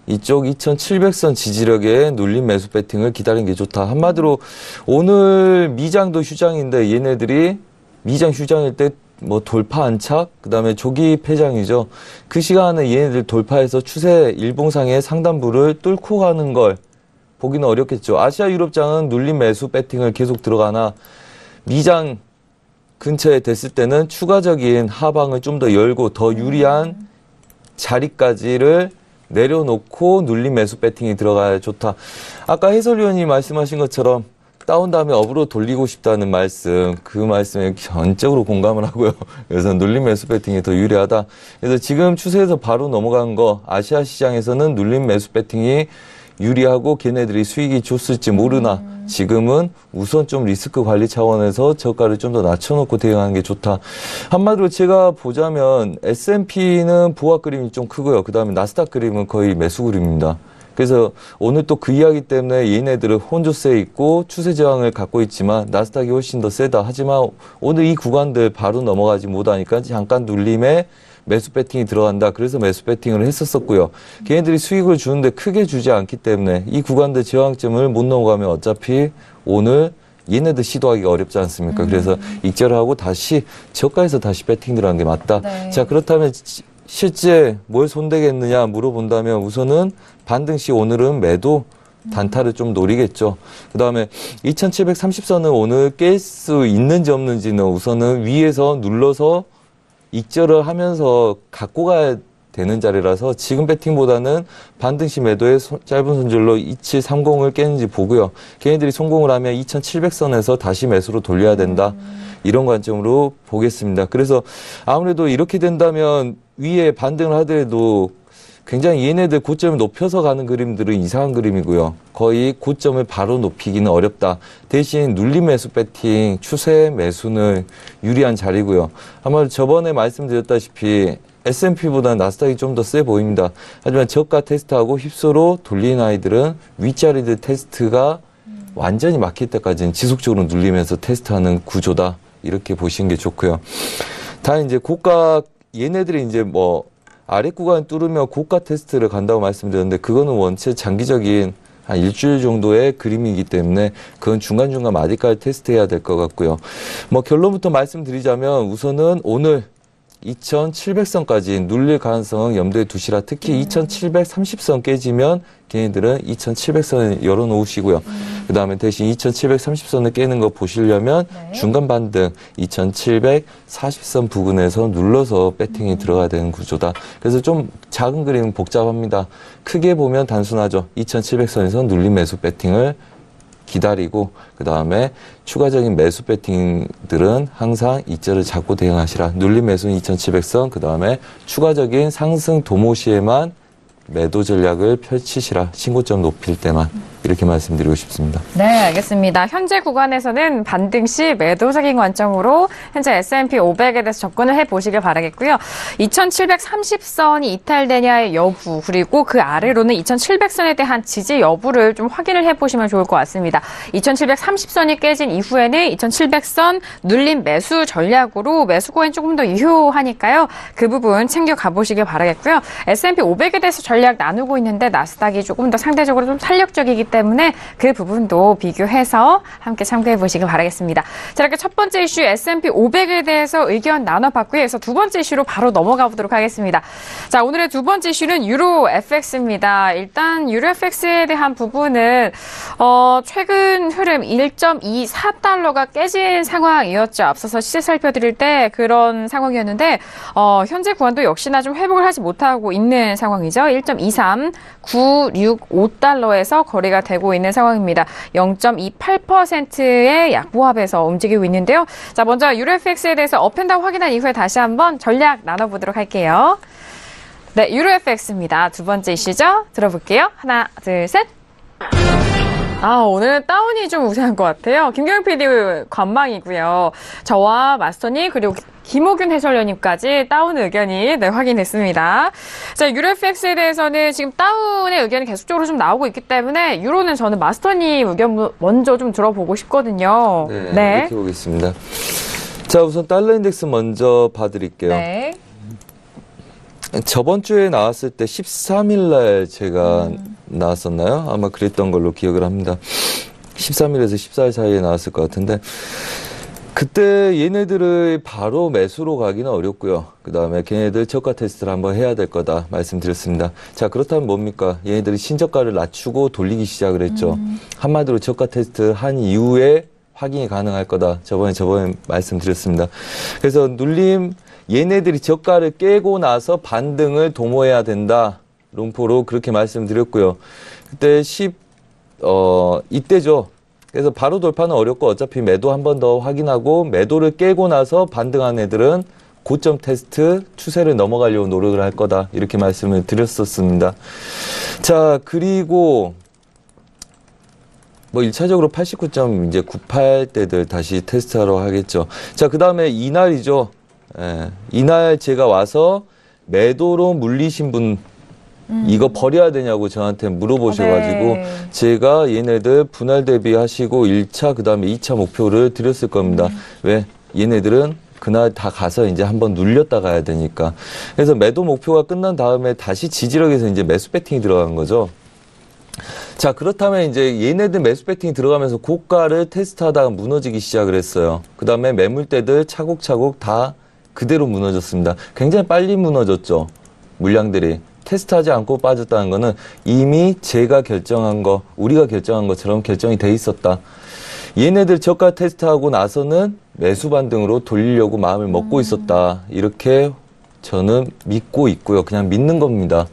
이쪽 2700선 지지력에 눌림 매수 배팅을 기다리는 게 좋다. 한마디로 오늘 미장도 휴장인데 얘네들이 미장 휴장일 때 뭐 돌파 안착, 그 다음에 조기 폐장이죠. 그 시간에 얘네들 돌파해서 추세 일봉상의 상단부를 뚫고 가는 걸 보기는 어렵겠죠. 아시아 유럽장은 눌림 매수 배팅을 계속 들어가나 미장 근처에 됐을 때는 추가적인 하방을 좀 더 열고 더 유리한 자리까지를 내려놓고 눌림 매수 배팅이 들어가야 좋다. 아까 해설위원이 말씀하신 것처럼 다운 다음에 업으로 돌리고 싶다는 말씀, 그 말씀에 전적으로 공감을 하고요. 그래서 눌림 매수 배팅이 더 유리하다. 그래서 지금 추세에서 바로 넘어간 거 아시아 시장에서는 눌림 매수 배팅이 유리하고 걔네들이 수익이 좋을지 모르나 지금은 우선 좀 리스크 관리 차원에서 저가를 좀 더 낮춰놓고 대응하는 게 좋다. 한마디로 제가 보자면 S&P는 보합 그림이 좀 크고요. 그 다음에 나스닥 그림은 거의 매수 그림입니다. 그래서 오늘 또 그 이야기 때문에 얘네들은 혼조세에 있고 추세 저항을 갖고 있지만 나스닥이 훨씬 더 세다. 하지만 오늘 이 구간들 바로 넘어가지 못하니까 잠깐 눌림에 매수 배팅이 들어간다. 그래서 매수 배팅을 했었었고요. 걔네들이 수익을 주는데 크게 주지 않기 때문에 이 구간들 저항점을 못 넘어가면 어차피 오늘 얘네들 시도하기가 어렵지 않습니까? 그래서 익절하고 다시 저가에서 다시 배팅 들어간 게 맞다. 네. 자, 그렇다면 실제 뭘 손대겠느냐 물어본다면 우선은 반등 시 오늘은 매도 단타를 좀 노리겠죠. 그 다음에 2730선을 오늘 깰 수 있는지 없는지는 우선은 위에서 눌러서 익절을 하면서 갖고 가야 되는 자리라서 지금 배팅보다는 반등 시 매도에 짧은 손절로 2730을 깨는지 보고요. 걔네들이 성공을 하면 2700선에서 다시 매수로 돌려야 된다. 이런 관점으로 보겠습니다. 그래서 아무래도 이렇게 된다면 위에 반등을 하더라도 굉장히 얘네들 고점을 높여서 가는 그림들은 이상한 그림이고요. 거의 고점을 바로 높이기는 어렵다. 대신 눌림 매수 배팅, 추세 매수는 유리한 자리고요. 아마 저번에 말씀드렸다시피 S&P보다는 나스닥이 좀 더 세 보입니다. 하지만 저가 테스트하고 휩소로 돌리는 아이들은 윗자리들 테스트가 완전히 막힐 때까지는 지속적으로 눌리면서 테스트하는 구조다. 이렇게 보시는 게 좋고요. 다 이제 고가, 얘네들이 이제 뭐 아래 구간 뚫으면 고가 테스트를 간다고 말씀드렸는데 그거는 원체 장기적인 한 일주일 정도의 그림이기 때문에 그건 중간중간 마디까지 테스트해야 될 것 같고요. 뭐 결론부터 말씀드리자면 우선은 오늘 2700선까지 눌릴 가능성은 염두에 두시라. 특히 2730선 깨지면 걔네들은 2700선 열어놓으시고요. 그 다음에 대신 2730선을 깨는 거 보시려면 중간 반등 2740선 부근에서 눌러서 배팅이 들어가야 되는 구조다. 그래서 좀 작은 그림은 복잡합니다. 크게 보면 단순하죠. 2700선에서 눌림 매수 배팅을 기다리고 그 다음에 추가적인 매수 배팅들은 항상 이자를 잡고 대응하시라. 눌림 매수는 2700선, 그 다음에 추가적인 상승 도모 시에만 매도 전략을 펼치시라. 신고점 높일 때만. 이렇게 말씀드리고 싶습니다. 네, 알겠습니다. 현재 구간에서는 반등 시 매도적인 관점으로 현재 S&P 500에 대해서 접근을 해보시길 바라겠고요. 2730선이 이탈되냐의 여부, 그리고 그 아래로는 2700선에 대한 지지 여부를 좀 확인을 해보시면 좋을 것 같습니다. 2730선이 깨진 이후에는 2700선 눌림 매수 전략으로 매수 구간이 조금 더 유효하니까요. 그 부분 챙겨가 보시길 바라겠고요. S&P 500에 대해서 전략 나누고 있는데 나스닥이 조금 더 상대적으로 좀 탄력적이기 때문에 그 부분도 비교해서 함께 참고해 보시길 바라겠습니다. 자, 이렇게 첫 번째 이슈 S&P 500에 대해서 의견 나눠봤고요. 그래서 두 번째 이슈로 바로 넘어가 보도록 하겠습니다. 자, 오늘의 두 번째 이슈는 유로 FX입니다. 일단 유로 FX에 대한 부분은 최근 흐름 1.24달러가 깨진 상황이었죠. 앞서서 시세 살펴드릴 때 그런 상황이었는데 현재 구간도 역시나 좀 회복을 하지 못하고 있는 상황이죠. 1.23965달러에서 거래가 되고 있는 상황입니다. 0.28%의 약보합에서 움직이고 있는데요. 자, 먼저 유로 FX에 대해서 업앤다운 확인한 이후에 다시 한번 전략 나눠보도록 할게요. 네, 유로 FX입니다. 두 번째 이슈죠. 들어볼게요. 하나, 둘, 셋. 오늘 다운이 좀 우세한 것 같아요. 김경영 PD 관망이고요. 저와 마스터님 그리고 김호균 해설위원님까지 다운 의견이 확인됐습니다. 자, 유로 FX에 대해서는 지금 다운의 의견이 계속적으로 좀 나오고 있기 때문에 유로는 저는 마스터님 의견 먼저 좀 들어보고 싶거든요. 네. 이렇게 보겠습니다. 자, 우선 달러 인덱스 먼저 봐드릴게요. 네. 저번 주에 나왔을 때 13일 날 제가 나왔었나요? 아마 그랬던 걸로 기억을 합니다. 13일에서 14일 사이에 나왔을 것 같은데 그때 얘네들을 바로 매수로 가기는 어렵고요. 그 다음에 걔네들 저가 테스트를 한번 해야 될 거다 말씀드렸습니다. 자, 그렇다면 뭡니까? 얘네들이 신저가를 낮추고 돌리기 시작을 했죠. 한마디로 저가 테스트 한 이후에 확인이 가능할 거다. 저번에 말씀드렸습니다. 그래서 눌림 얘네들이 저가를 깨고 나서 반등을 도모해야 된다. 롱포로 그렇게 말씀드렸고요. 그때 이때죠. 그래서 바로 돌파는 어렵고 어차피 매도 한 번 더 확인하고 매도를 깨고 나서 반등한 애들은 고점 테스트 추세를 넘어가려고 노력을 할 거다. 이렇게 말씀을 드렸었습니다. 자, 그리고 뭐 1차적으로 89점 이제 98대들 다시 테스트하러 하겠죠. 자, 그다음에 이날이죠. 예, 이날 제가 와서 매도로 물리신 분 이거 버려야 되냐고 저한테 물어보셔가지고 네. 제가 얘네들 분할 대비하시고 1차 그다음에 2차 목표를 드렸을 겁니다. 왜? 얘네들은 그날 다 가서 이제 한번 눌렸다 가야 되니까. 그래서 매도 목표가 끝난 다음에 다시 지지력에서 이제 매수 배팅이 들어간 거죠. 자, 그렇다면 이제 얘네들 매수 배팅이 들어가면서 고가를 테스트하다가 무너지기 시작을 했어요. 그 다음에 매물대들 차곡차곡 다 그대로 무너졌습니다. 굉장히 빨리 무너졌죠. 물량들이. 테스트하지 않고 빠졌다는 거는 이미 제가 결정한 거, 우리가 결정한 것처럼 결정이 돼 있었다. 얘네들 저가 테스트하고 나서는 매수 반등으로 돌리려고 마음을 먹고 있었다. 이렇게 저는 믿고 있고요. 그냥 믿는 겁니다.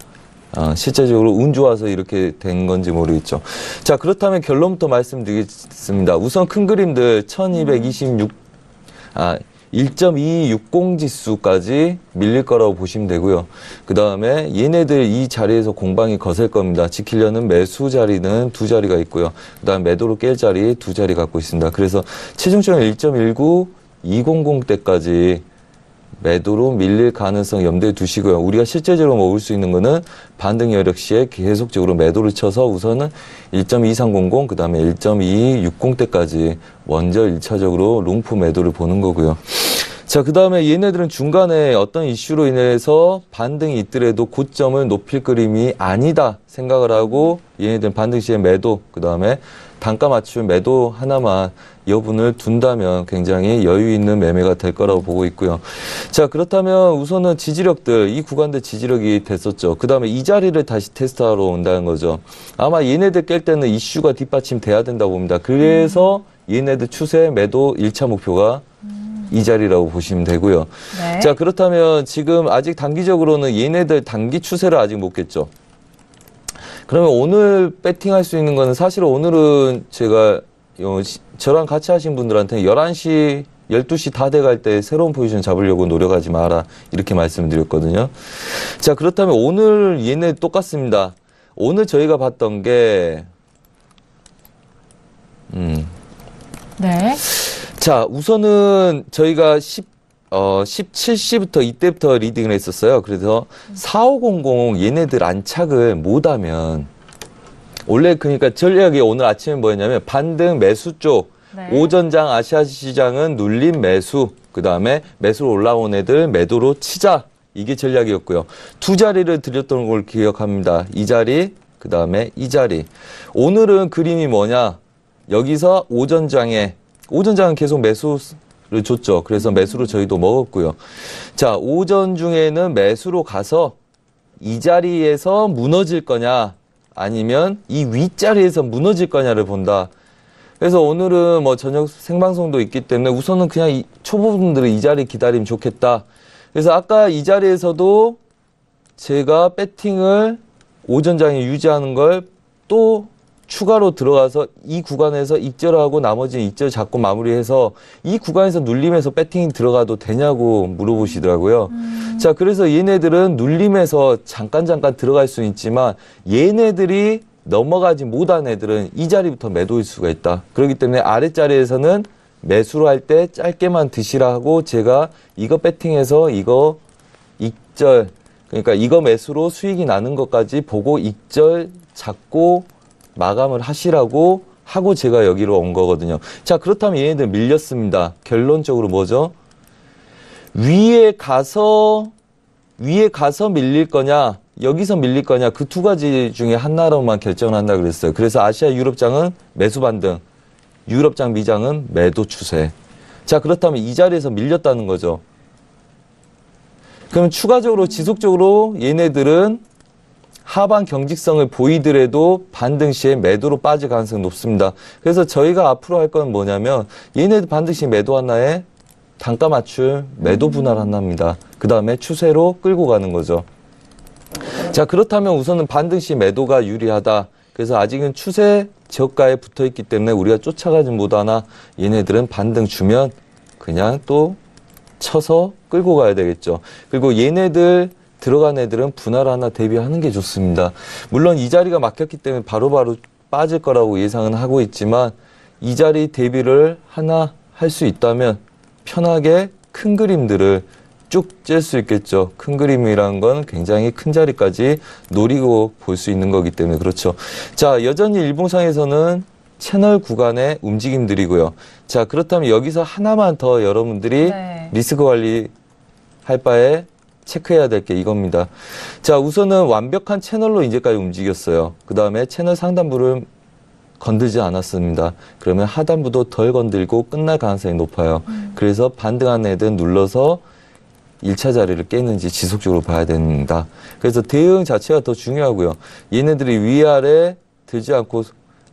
실제적으로 운 좋아서 이렇게 된 건지 모르겠죠. 자, 그렇다면 결론부터 말씀드리겠습니다. 우선 큰 그림들 1.260 지수까지 밀릴 거라고 보시면 되고요. 그 다음에 얘네들 이 자리에서 공방이 거셀 겁니다. 지키려는 매수 자리는 두 자리가 있고요. 그 다음 매도로 깰 자리 두 자리 갖고 있습니다. 그래서 최종적으로 1.19200대까지 매도로 밀릴 가능성 염두에 두시고요. 우리가 실제적으로 먹을 수 있는 거는 반등 여력 시에 계속적으로 매도를 쳐서 우선은 1.2300, 그 다음에 1.2260대까지 먼저 1차적으로 롱포 매도를 보는 거고요. 자, 그 다음에 얘네들은 중간에 어떤 이슈로 인해서 반등이 있더라도 고점을 높일 그림이 아니다 생각을 하고 얘네들은 반등 시에 매도, 그 다음에 단가 맞춤 매도 하나만 여분을 둔다면 굉장히 여유 있는 매매가 될 거라고 보고 있고요. 자, 그렇다면 우선은 지지력들, 이 구간들 지지력이 됐었죠. 그 다음에 이 자리를 다시 테스트하러 온다는 거죠. 아마 얘네들 깰 때는 이슈가 뒷받침돼야 된다고 봅니다. 그래서 얘네들 추세 매도 1차 목표가 이 자리라고 보시면 되고요. 네. 자, 그렇다면 지금 아직 단기적으로는 얘네들 단기 추세를 아직 못 깼죠. 그러면 오늘 배팅할 수 있는 거는 사실 오늘은 제가 저랑 같이 하신 분들한테 11시, 12시 다 돼갈 때 새로운 포지션 잡으려고 노력하지 마라. 이렇게 말씀을 드렸거든요. 자, 그렇다면 오늘 얘네 똑같습니다. 오늘 저희가 봤던 게, 네. 자, 우선은 저희가 17시부터 이때부터 리딩을 했었어요. 그래서 4500 얘네들 안착을 못하면 원래 그러니까 전략이 오늘 아침에 뭐였냐면 반등 매수 쪽, 네. 오전장 아시아 시장은 눌림 매수, 그 다음에 매수로 올라온 애들 매도로 치자. 이게 전략이었고요. 두 자리를 드렸던 걸 기억합니다. 이 자리, 그 다음에 이 자리. 오늘은 그림이 뭐냐? 여기서 오전장은 계속 매수를 줬죠. 그래서 매수로 저희도 먹었고요. 자, 오전 중에는 매수로 가서 이 자리에서 무너질 거냐, 아니면 이 윗자리에서 무너질 거냐를 본다. 그래서 오늘은 뭐 저녁 생방송도 있기 때문에 우선은 그냥 초보분들은 이 자리 기다리면 좋겠다. 그래서 아까 이 자리에서도 제가 배팅을 오전장에 유지하는 걸 또 추가로 들어가서 이 구간에서 익절하고 나머지 익절 잡고 마무리해서 이 구간에서 눌림에서 배팅이 들어가도 되냐고 물어보시더라고요. 자, 그래서 얘네들은 눌림에서 잠깐 들어갈 수는 있지만 얘네들이 넘어가지 못한 애들은 이 자리부터 매도일 수가 있다. 그렇기 때문에 아랫자리에서는 매수로 할 때 짧게만 드시라 하고 제가 이거 배팅해서 이거 익절, 그러니까 이거 매수로 수익이 나는 것까지 보고 익절 잡고 마감을 하시라고 하고 제가 여기로 온 거거든요. 자, 그렇다면 얘네들 밀렸습니다. 결론적으로 뭐죠? 위에 가서 밀릴 거냐, 여기서 밀릴 거냐, 그 두 가지 중에 하나로만 결정을 한다 그랬어요. 그래서 아시아 유럽장은 매수 반등, 유럽장 미장은 매도 추세. 자, 그렇다면 이 자리에서 밀렸다는 거죠. 그럼 추가적으로 지속적으로 얘네들은 하방 경직성을 보이더라도 반등 시에 매도로 빠질 가능성이 높습니다. 그래서 저희가 앞으로 할 건 뭐냐면 얘네들 반등 시 매도 하나에 단가 맞출 매도 분할 하나입니다. 그 다음에 추세로 끌고 가는 거죠. 자, 그렇다면 우선은 반등 시 매도가 유리하다. 그래서 아직은 추세 저가에 붙어 있기 때문에 우리가 쫓아가지 못하나 얘네들은 반등 주면 그냥 또 쳐서 끌고 가야 되겠죠. 그리고 얘네들 들어간 애들은 분할 하나 대비하는 게 좋습니다. 물론 이 자리가 막혔기 때문에 바로바로 빠질 거라고 예상은 하고 있지만 이 자리 대비를 하나 할 수 있다면 편하게 큰 그림들을 쭉 짤 수 있겠죠. 큰 그림이란 건 굉장히 큰 자리까지 노리고 볼 수 있는 거기 때문에 그렇죠. 자, 여전히 일봉상에서는 채널 구간의 움직임들이고요. 자, 그렇다면 여기서 하나만 더 여러분들이 리스크 관리 할 바에 체크해야 될 게 이겁니다. 자, 우선은 완벽한 채널로 이제까지 움직였어요. 그 다음에 채널 상단부를 건들지 않았습니다. 그러면 하단부도 덜 건들고 끝날 가능성이 높아요. 그래서 반등한 애들 눌러서 1차 자리를 깨는지 지속적으로 봐야 됩니다. 그래서 대응 자체가 더 중요하고요. 얘네들이 위아래 들지 않고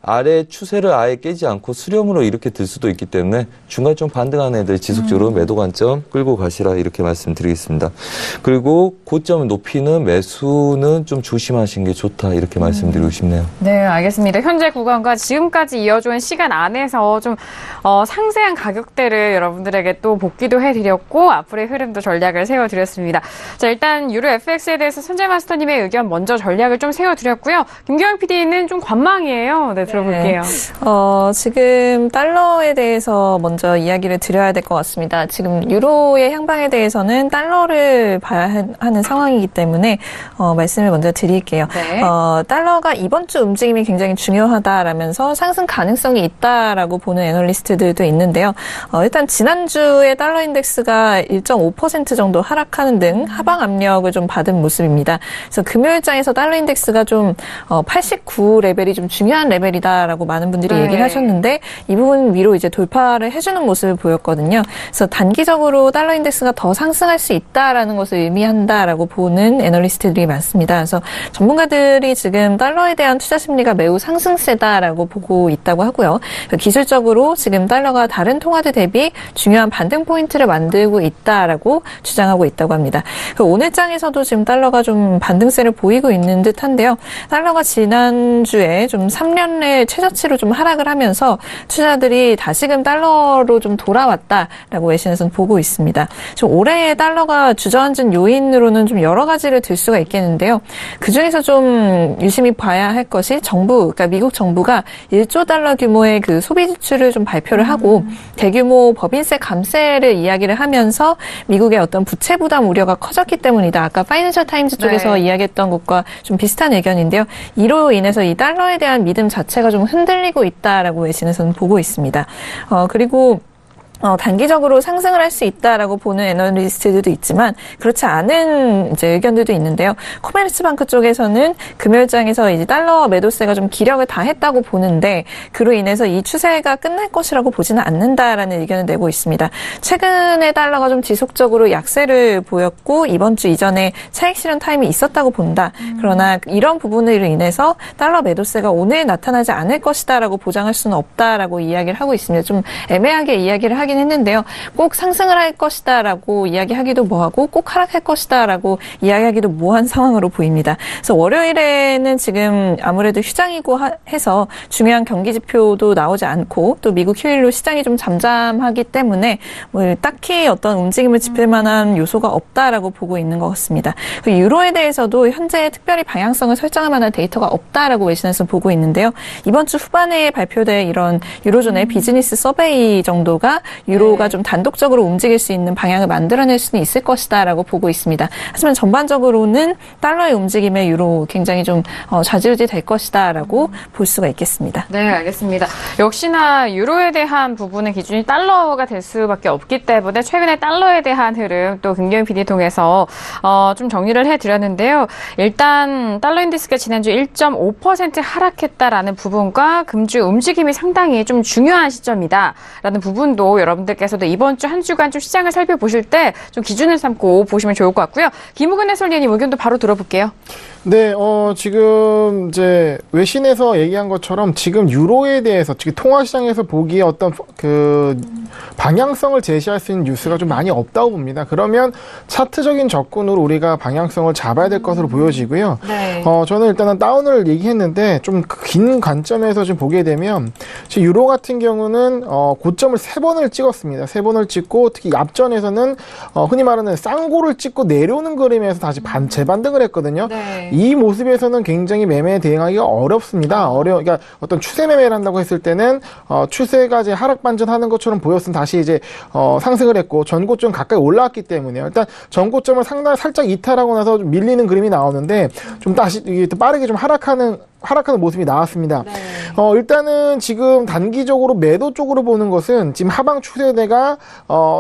아래 추세를 아예 깨지 않고 수렴으로 이렇게 들 수도 있기 때문에 중간 좀 반등하는 애들 지속적으로 매도 관점 끌고 가시라 이렇게 말씀드리겠습니다. 그리고 고점을 높이는 매수는 좀 조심하시는 게 좋다 이렇게 말씀드리고 싶네요. 네, 알겠습니다. 현재 구간과 지금까지 이어져온 시간 안에서 좀 상세한 가격대를 여러분들에게 또 복기도 해드렸고 앞으로의 흐름도 전략을 세워드렸습니다. 자, 일단 유로 FX에 대해서 선재 마스터님의 의견 먼저 전략을 좀 세워드렸고요. 김경영 PD는 좀 관망이에요. 네, 들어볼게요. 지금 달러에 대해서 먼저 이야기를 드려야 될 것 같습니다. 지금 유로의 향방에 대해서는 달러를 봐야 하는 상황이기 때문에 말씀을 먼저 드릴게요. 네. 달러가 이번 주 움직임이 굉장히 중요하다라면서 상승 가능성이 있다라고 보는 애널리스트들도 있는데요. 일단 지난주에 달러 인덱스가 1.5% 정도 하락하는 등 하방 압력을 좀 받은 모습입니다. 그래서 금요일장에서 달러 인덱스가 좀 89 레벨이 좀 중요한 레벨이다라고 많은 분들이 얘기를 하셨는데 이 부분 위로 이제 돌파를 해주는 모습을 보였거든요. 그래서 단기적으로 달러 인덱스가 더 상승할 수 있다라는 것을 의미한다라고 보는 애널리스트들이 많습니다. 그래서 전문가들이 지금 달러에 대한 투자 심리가 매우 상승세다라고 보고 있다고 하고요. 기술적으로 지금 달러가 다른 통화들 대비 중요한 반등 포인트를 만들고 있다라고 주장하고 있다고 합니다. 오늘장에서도 지금 달러가 좀 반등세를 보이고 있는 듯한데요. 달러가 지난주에 좀 3년 내 최저치로 좀 하락을 하면서 투자들이 다시금 달러로 좀 돌아왔다라고 외신에서는 보고 있습니다. 좀 올해의 달러가 주저앉은 요인으로는 좀 여러 가지를 들 수가 있겠는데요. 그중에서 좀 유심히 봐야 할 것이 그러니까 미국 정부가 1조 달러 규모의 그 소비 지출을 좀 발표를 하고 대규모 법인세 감세를 이야기를 하면서 미국의 어떤 부채 부담 우려가 커졌기 때문이다. 아까 파이낸셜 타임즈 쪽에서 이야기했던 것과 좀 비슷한 의견인데요. 이로 인해서 이 달러에 대한 믿음 자체가 좀 흔들리고 있다라고 외신에서는 보고 있습니다. 그리고 단기적으로 상승을 할 수 있다라고 보는 애널리스트들도 있지만 그렇지 않은 이제 의견들도 있는데요. 코메르츠방크 쪽에서는 금요일장에서 이제 달러 매도세가 좀 기력을 다했다고 보는데 그로 인해서 이 추세가 끝날 것이라고 보지는 않는다라는 의견을 내고 있습니다. 최근에 달러가 좀 지속적으로 약세를 보였고 이번 주 이전에 차익 실현 타임이 있었다고 본다. 그러나 이런 부분으로 인해서 달러 매도세가 오늘 나타나지 않을 것이다라고 보장할 수는 없다라고 이야기를 하고 있습니다. 좀 애매하게 이야기를 하긴 했는데요. 꼭 상승을 할 것이다라고 이야기하기도 뭐하고 꼭 하락할 것이다라고 이야기하기도 뭐한 상황으로 보입니다. 그래서 월요일에는 지금 아무래도 휴장이고 해서 중요한 경기 지표도 나오지 않고 또 미국 휴일로 시장이 좀 잠잠하기 때문에 뭐 딱히 어떤 움직임을 짚을 만한 요소가 없다라고 보고 있는 것 같습니다. 유로에 대해서도 현재 특별히 방향성을 설정할 만한 데이터가 없다라고 외신에서 보고 있는데요. 이번 주 후반에 발표될 이런 유로존의 비즈니스 서베이 정도가 유로가 좀 단독적으로 움직일 수 있는 방향을 만들어낼 수는 있을 것이다라고 보고 있습니다. 하지만 전반적으로는 달러의 움직임에 유로 굉장히 좀 좌지우지 될 것이다라고 볼 수가 있겠습니다. 네, 알겠습니다. 역시나 유로에 대한 부분은 기준이 달러가 될 수밖에 없기 때문에 최근에 달러에 대한 흐름 또 김경영 PD 통해서 좀 정리를 해드렸는데요. 일단 달러 인덱스가 지난주 1.5% 하락했다라는 부분과 금주 움직임이 상당히 좀 중요한 시점이다라는 부분도 여러분들께서도 이번 주 한 주간 좀 시장을 살펴보실 때 좀 기준을 삼고 보시면 좋을 것 같고요. 김우근 해설위원님 의견도 바로 들어볼게요. 네, 지금 이제 외신에서 얘기한 것처럼 지금 유로에 대해서 지금 통화시장에서 보기에 어떤 그 방향성을 제시할 수 있는 뉴스가 좀 많이 없다고 봅니다. 그러면 차트적인 접근으로 우리가 방향성을 잡아야 될 것으로 보여지고요. 네. 저는 일단은 다운을 얘기했는데 좀 긴 관점에서 좀 보게 되면 지금 유로 같은 경우는 고점을 3번을 찍었습니다. 3번을 찍고 특히 앞전에서는 흔히 말하는 쌍고를 찍고 내려오는 그림에서 다시 재반등을 했거든요. 네. 이 모습에서는 굉장히 매매에 대응하기가 어렵습니다. 그러니까 어떤 추세 매매를 한다고 했을 때는 추세가 이제 하락 반전하는 것처럼 보였으면 다시 이제 상승을 했고 전고점 가까이 올라왔기 때문에요. 일단 전고점을 상당히 살짝 이탈하고 나서 좀 밀리는 그림이 나오는데 좀 다시 이게 또 빠르게 좀 하락하는 모습이 나왔습니다. 일단은 지금 단기적으로 매도 쪽으로 보는 것은 지금 하방 추세대가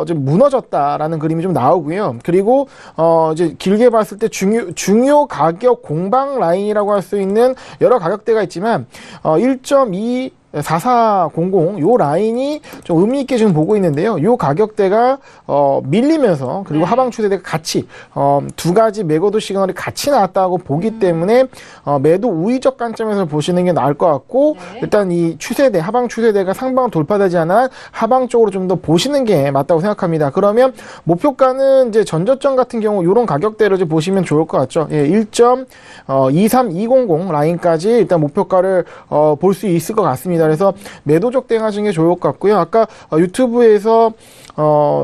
좀 무너졌다라는 그림이 좀 나오고요. 그리고 이제 길게 봤을 때 중요 가격 공방 라인이라고 할 수 있는 여러 가격대가 있지만 1.2 4400 요 라인이 좀 의미 있게 지금 보고 있는데요. 요 가격대가 밀리면서 그리고 하방 추세대가 같이 두 가지 매도도 시그널이 같이 나왔다고 보기 때문에 매도 우위적 관점에서 보시는 게 나을 것 같고 일단 이 추세대 하방 추세대가 상방 돌파되지 않아 하방 쪽으로 좀 더 보시는 게 맞다고 생각합니다. 그러면 목표가는 이제 전저점 같은 경우 요런 가격대로 이제 보시면 좋을 것 같죠. 예, 1.23200 라인까지 일단 목표가를 볼 수 있을 것 같습니다. 그래서 매도적 대응하시는 게 좋을 것 같고요. 아까 유튜브에서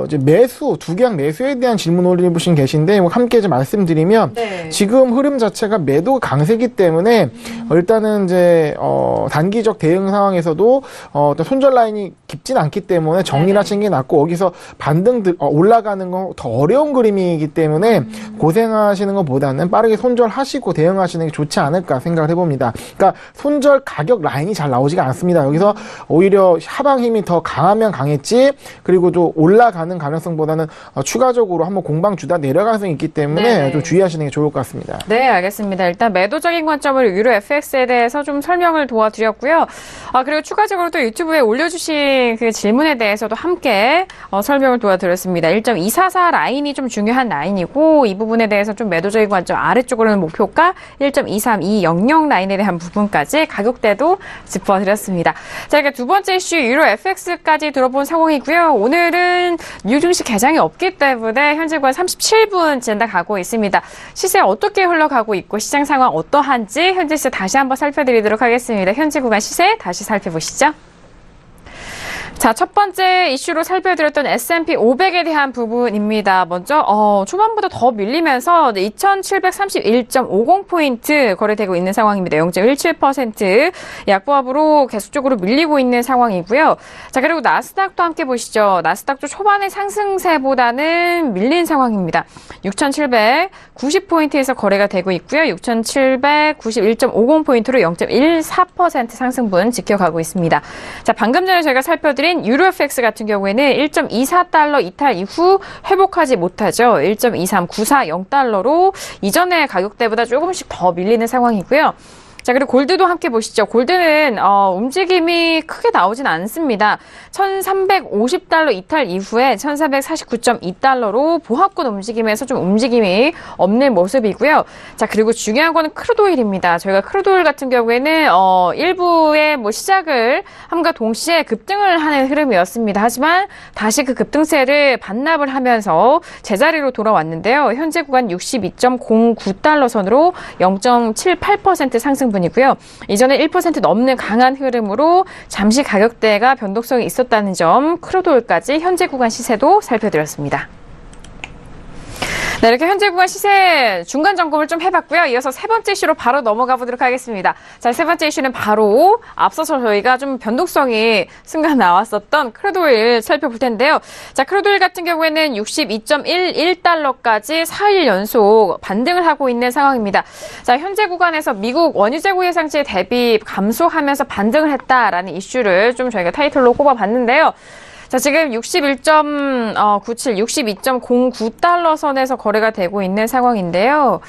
이제 매수, 두 계약 매수에 대한 질문 올리신 계신데 함께 좀 말씀드리면 지금 흐름 자체가 매도 강세기 때문에 일단은 이제 단기적 대응 상황에서도 어떤 손절 라인이 깊진 않기 때문에 정리를 하시는 게 낫고 여기서 반등 올라가는 건 더 어려운 그림이기 때문에 고생하시는 것보다는 빠르게 손절하시고 대응하시는 게 좋지 않을까 생각을 해봅니다. 그러니까 손절 가격 라인이 잘 나오지가 않습니다. 여기서 오히려 하방 힘이 더 강하면 강했지 그리고 또 올라가는 가능성보다는 추가적으로 한번 공방 주다 내려갈 가능성이 있기 때문에 좀 주의하시는 게 좋을 것 같습니다. 네, 알겠습니다. 일단 매도적인 관점으로 유로 FX에 대해서 좀 설명을 도와드렸고요. 그리고 추가적으로 또 유튜브에 올려주신 그 질문에 대해서도 함께 설명을 도와드렸습니다. 1.244 라인이 좀 중요한 라인이고 이 부분에 대해서 좀 매도적인 관점 아래쪽으로는 목표가 1.23200 라인에 대한 부분까지 가격대도 짚어드렸습니다. 자, 이렇게 두 번째 이슈 유로 FX까지 들어본 상황이고요. 오늘은 뉴욕 증시 개장이 없기 때문에 현재 구간 37분 지나가고 있습니다. 시세 어떻게 흘러가고 있고 시장 상황 어떠한지 현재 시세 다시 한번 살펴드리도록 하겠습니다. 현재 구간 시세 다시 살펴보시죠. 자, 첫 번째 이슈로 살펴드렸던 S&P 500에 대한 부분입니다. 먼저 초반보다 더 밀리면서 2731.50포인트 거래되고 있는 상황입니다. 0.17% 약보합으로 계속적으로 밀리고 있는 상황이고요. 자, 그리고 나스닥도 함께 보시죠. 나스닥도 초반의 상승세보다는 밀린 상황입니다. 6,790포인트에서 거래가 되고 있고요. 6,791.50포인트로 0.14% 상승분 지켜가고 있습니다. 자, 방금 전에 저희가 살펴드린 유로 FX 같은 경우에는 1.24달러 이탈 이후 회복하지 못하죠. 1.23940달러로 이전의 가격대보다 조금씩 더 밀리는 상황이고요. 자, 그리고 골드도 함께 보시죠. 골드는 움직임이 크게 나오진 않습니다. 1,350달러 이탈 이후에 1,449.2달러로 보합권 움직임에서 좀 움직임이 없는 모습이고요. 자, 그리고 중요한 거는 크루드오일입니다. 저희가 크루드오일 같은 경우에는 일부의 시작을 함과 동시에 급등을 하는 흐름이었습니다. 하지만 다시 그 급등세를 반납을 하면서 제자리로 돌아왔는데요. 현재 구간 62.09달러 선으로 0.78% 상승 분이고요. 이전에 1% 넘는 강한 흐름으로 잠시 가격대가 변동성이 있었다는 점, 크루드오일까지 현재 구간 시세도 살펴드렸습니다. 네, 이렇게 현재 구간 시세 중간 점검을 좀 해봤고요. 이어서 세 번째 이슈로 바로 넘어가 보도록 하겠습니다. 자, 세 번째 이슈는 바로 앞서서 저희가 좀 변동성이 순간 나왔었던 크루드오일 살펴볼 텐데요. 자, 크루드오일 같은 경우에는 62.11달러까지 4일 연속 반등을 하고 있는 상황입니다. 자, 현재 구간에서 미국 원유 재고 예상치 대비 감소하면서 반등을 했다라는 이슈를 좀 저희가 타이틀로 꼽아봤는데요. 자, 지금 62.09달러 선에서 거래가 되고 있는 상황인데요.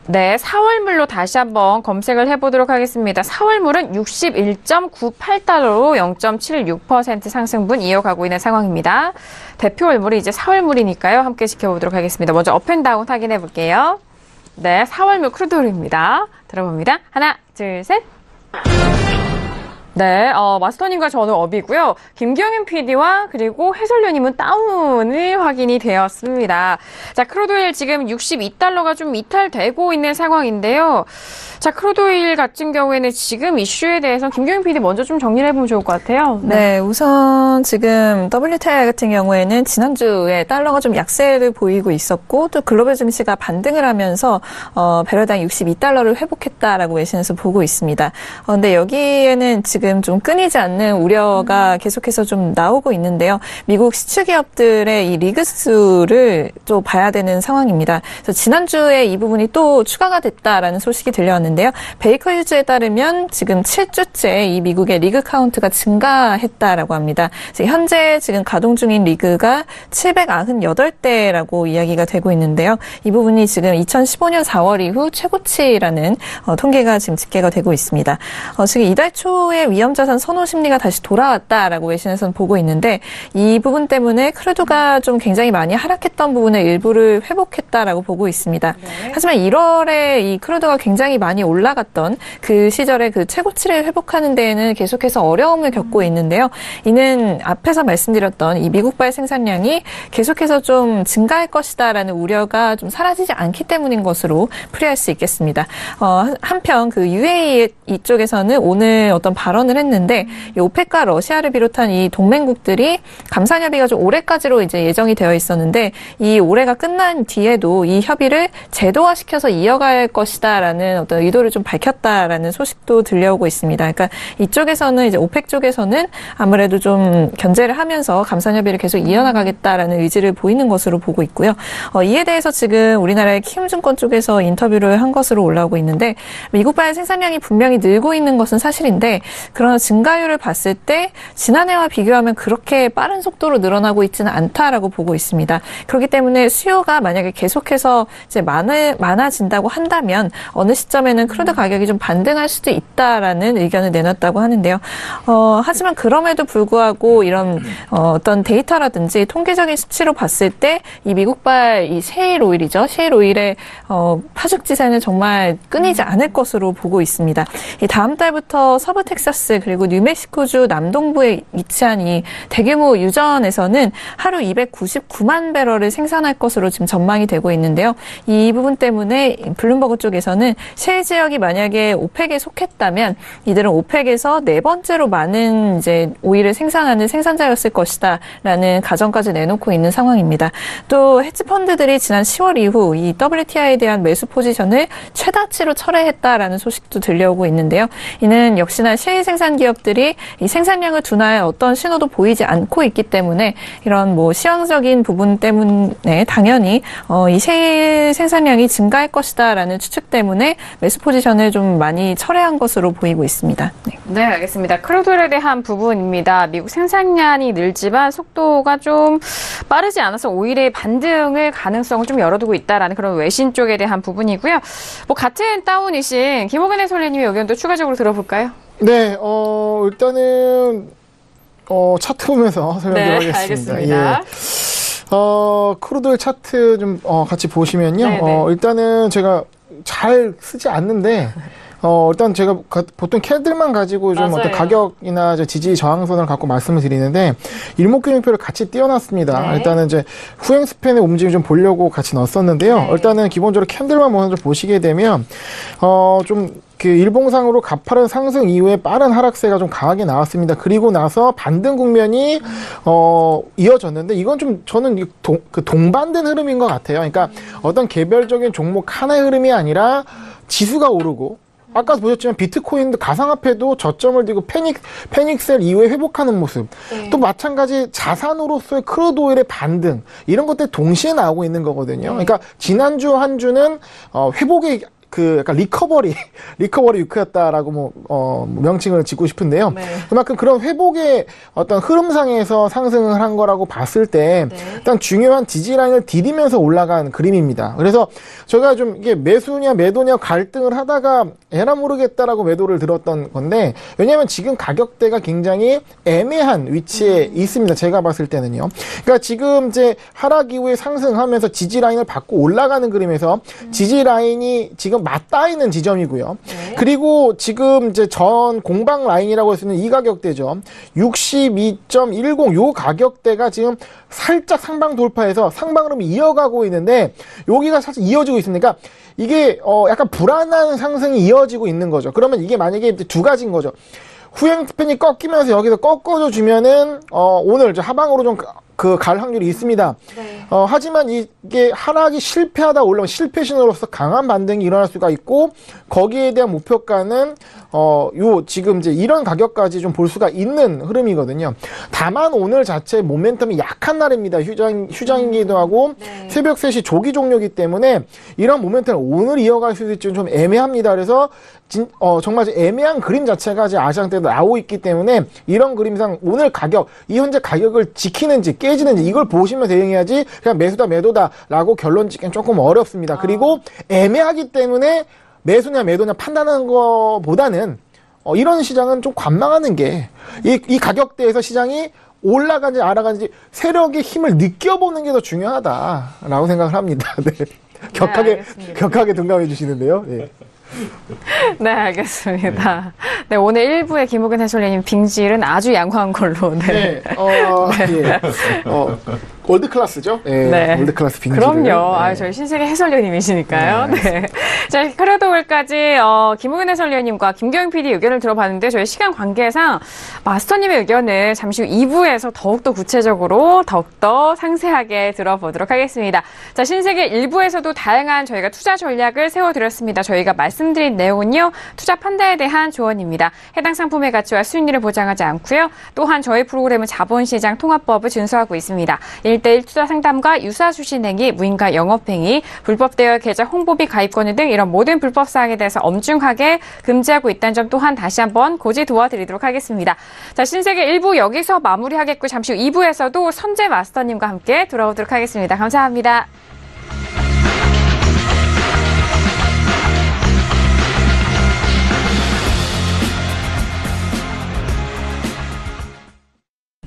네, 4월물로 다시 한번 검색을 해보도록 하겠습니다. 4월물은 61.98달러로 0.76% 상승분 이어가고 있는 상황입니다. 대표 월물이 이제 4월물이니까요. 함께 지켜보도록 하겠습니다. 먼저 업앤다운 확인해 볼게요. 네, 4월물 크루드오일입니다. 들어봅니다. 하나, 둘, 셋. 네, 마스터님과 저는 업이고요. 김경윤 PD와 그리고 해설위원님은 다운을 확인이 되었습니다. 자, 크루드오일 지금 62달러가 좀 이탈되고 있는 상황인데요. 자, 크루드오일 같은 경우에는 지금 이슈에 대해서 김경윤 PD 먼저 좀 정리를 해보면 좋을 것 같아요. 네, 우선 지금 WTI 같은 경우에는 지난주에 달러가 좀 약세를 보이고 있었고 또 글로벌 증시가 반등을 하면서 배럴당 62달러를 회복했다라고 외신에서 보고 있습니다. 근데 여기에는 지금 좀 끊이지 않는 우려가 계속해서 좀 나오고 있는데요. 미국 시추기업들의 이 리그 수를 또 봐야 되는 상황입니다. 그래서 지난주에 이 부분이 또 추가가 됐다라는 소식이 들려왔는데요. 베이커 휴즈에 따르면 지금 7주째 이 미국의 리그 카운트가 증가했다라고 합니다. 현재 지금 가동 중인 리그가 798대라고 이야기가 되고 있는데요. 이 부분이 지금 2015년 4월 이후 최고치라는 통계가 지금 집계가 되고 있습니다. 지금 이달 초에 위험자산 선호 심리가 다시 돌아왔다라고 외신에서는 보고 있는데 이 부분 때문에 크루드가 좀 굉장히 많이 하락했던 부분의 일부를 회복했다라고 보고 있습니다. 네. 하지만 1월에 이 크루드가 굉장히 많이 올라갔던 그 시절에 그 최고치를 회복하는 데에는 계속해서 어려움을 겪고 있는데요. 이는 앞에서 말씀드렸던 이 미국발 생산량이 계속해서 좀 증가할 것이다라는 우려가 좀 사라지지 않기 때문인 것으로 풀이할 수 있겠습니다. 한편 그 UAE 이쪽에서는 오늘 어떤 발언을 했는데 이 오펙과 러시아를 비롯한 이 동맹국들이 감산 협의가 좀 올해까지로 이제 예정이 되어 있었는데 이 올해가 끝난 뒤에도 이 협의를 제도화시켜서 이어갈 것이다라는 어떤 의도를 좀 밝혔다라는 소식도 들려오고 있습니다. 그러니까 이쪽에서는 이제 오펙 쪽에서는 아무래도 좀 견제를 하면서 감산 협의를 계속 이어나가겠다라는 의지를 보이는 것으로 보고 있고요. 이에 대해서 지금 우리나라의 키움증권 쪽에서 인터뷰를 한 것으로 올라오고 있는데 미국발 생산량이 분명히 늘고 있는 것은 사실인데 그러나 증가율을 봤을 때 지난해와 비교하면 그렇게 빠른 속도로 늘어나고 있지는 않다라고 보고 있습니다. 그렇기 때문에 수요가 만약에 계속해서 이제 많아진다고 한다면 어느 시점에는 크루드 가격이 좀 반등할 수도 있다라는 의견을 내놨다고 하는데요. 하지만 그럼에도 불구하고 이런 어떤 데이터라든지 통계적인 수치로 봤을 때 이 미국발 이 셰일 오일이죠. 셰일 오일의 파죽 지세는 정말 끊이지 않을 것으로 보고 있습니다. 이 다음 달부터 서부 텍사스 그리고 뉴멕시코주 남동부에 위치한 이 대규모 유전에서는 하루 299만 배럴을 생산할 것으로 지금 전망이 되고 있는데요. 이 부분 때문에 블룸버그 쪽에서는 셰일 지역이 만약에 오펙에 속했다면 이들은 오펙에서 네 번째로 많은 이제 오일을 생산하는 생산자였을 것이다라는 가정까지 내놓고 있는 상황입니다. 또 헤지펀드들이 지난 10월 이후 이 WTI에 대한 매수 포지션을 최다치로 철회했다라는 소식도 들려오고 있는데요. 이는 역시나 셰일 생산 기업들이 이 생산량을 둔화할 어떤 신호도 보이지 않고 있기 때문에 이런 뭐 시황적인 부분 때문에 당연히 이 셰일 생산량이 증가할 것이다라는 추측 때문에 매수 포지션을 좀 많이 철회한 것으로 보이고 있습니다. 네, 알겠습니다. 크루드오일에 대한 부분입니다. 미국 생산량이 늘지만 속도가 좀 빠르지 않아서 오일의 반등을 가능성을 좀 열어두고 있다라는 그런 외신 쪽에 대한 부분이고요. 뭐 같은 다운이신 김호근 해설위원님의 의견도 추가적으로 들어볼까요? 네, 일단은 차트 보면서 설명드리겠습니다. 네, 알겠습니다. 예. 크루드오일 차트 좀 같이 보시면요. 네. 일단은 제가 잘 쓰지 않는데 일단 제가 보통 캔들만 가지고 좀 맞아요. 어떤 가격이나 지지 저항선을 갖고 말씀을 드리는데 일목균형표를 같이 띄워놨습니다. 네. 일단은 이제 후행 스팬의 움직임 좀 보려고 같이 넣었었는데요. 네. 일단은 기본적으로 캔들만 먼저 보시게 되면 좀 그 일봉상으로 가파른 상승 이후에 빠른 하락세가 좀 강하게 나왔습니다. 그리고 나서 반등 국면이 이어졌는데 이건 좀 저는 동반된 흐름인 것 같아요. 그러니까 어떤 개별적인 종목 하나의 흐름이 아니라 지수가 오르고 아까 보셨지만 비트코인도 가상화폐도 저점을 들고 패닉셀 이후에 회복하는 모습. 또 마찬가지 자산으로서의 크루드오일의 반등 이런 것들 동시에 나오고 있는 거거든요. 그러니까 지난주 한 주는 회복의 약간 리커버리 위크였다라고 명칭을 짓고 싶은데요. 네. 그만큼 그런 회복의 어떤 흐름상에서 상승을 한 거라고 봤을 때 일단 중요한 지지라인을 디디면서 올라간 그림입니다. 그래서 제가 좀 이게 매수냐 매도냐 갈등을 하다가 에라 모르겠다라고 매도를 들었던 건데 왜냐하면 지금 가격대가 굉장히 애매한 위치에 있습니다. 제가 봤을 때는요. 그러니까 지금 이제 하락 이후에 상승하면서 지지라인을 받고 올라가는 그림에서 지지라인이 지금 맞닿아 있는 지점이고요. 그리고 지금 이제 전 공방 라인이라고 할 수 있는 이 가격대죠. 62.10 요 가격대가 지금 살짝 상방 돌파해서 상방 흐름이 이어가고 있는데 여기가 살짝 이어지고 있으니까 이게 약간 불안한 상승이 이어지고 있는 거죠. 그러면 이게 만약에 두 가지인 거죠. 후행스팬이 꺾이면서 여기서 꺾어줘 주면은 오늘 하방으로 좀 갈 확률이 있습니다. 하지만 이게 하락이 실패하다 올라오면 실패 신호로서 강한 반등이 일어날 수가 있고 거기에 대한 목표가는 지금 이제 이런 가격까지 좀 볼 수가 있는 흐름이거든요. 다만 오늘 자체 모멘텀이 약한 날입니다. 휴장이기도 하고 새벽 3시 조기 종료이기 때문에 이런 모멘텀을 오늘 이어갈 수 있을지 좀 애매합니다. 그래서 정말 애매한 그림 자체가 이제 아시장대도 나오고 있기 때문에 이런 그림상 오늘 가격, 이 현재 가격을 지키는지 깨지는지 이걸 보시면 대응해야지 그냥 매수다 매도다라고 결론 짓기는 조금 어렵습니다. 그리고 애매하기 때문에 매수냐 매도냐 판단하는 것보다는 이런 시장은 좀 관망하는 게 이 가격대에서 시장이 올라간지 알아간지 세력의 힘을 느껴보는 게 더 중요하다라고 생각을 합니다. 네. 격하게 동감해 주시는데요. 네. 네, 알겠습니다. 네, 오늘 1부에 김우근 해설위원님 빙질은 아주 양호한 걸로. 네. 월드 클래스죠? 네. 월드 클래스 빙질. 그럼요. 저희 신세계 해설위원님이시니까요. 네. 자, 크루도올까지 김우근 해설위원님과 김경영 PD 의견을 들어봤는데 저희 시간 관계상 마스터님의 의견을 잠시 후 2부에서 더욱더 구체적으로 더욱더 상세하게 들어보도록 하겠습니다. 자, 신세계 1부에서도 다양한 저희가 투자 전략을 세워드렸습니다. 저희가 말씀드린 내용은요, 투자 판단에 대한 조언입니다. 해당 상품의 가치와 수익률을 보장하지 않고요. 또한 저희 프로그램은 자본시장 통합법을 준수하고 있습니다. 1:1 투자 상담과 유사 수신 행위, 무인가 영업행위, 불법 대여 계좌 홍보비 가입권유 등 이런 모든 불법 사항에 대해서 엄중하게 금지하고 있다는 점 또한 다시 한번 고지 도와드리도록 하겠습니다. 자, 신세계 1부 여기서 마무리하겠고 잠시 후 2부에서도 선재 마스터님과 함께 돌아오도록 하겠습니다. 감사합니다.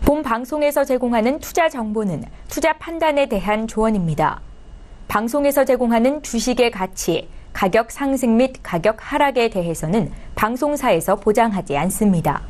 본 방송에서 제공하는 투자 정보는 투자 판단에 대한 조언입니다. 방송에서 제공하는 주식의 가치, 가격 상승 및 가격 하락에 대해서는 방송사에서 보장하지 않습니다.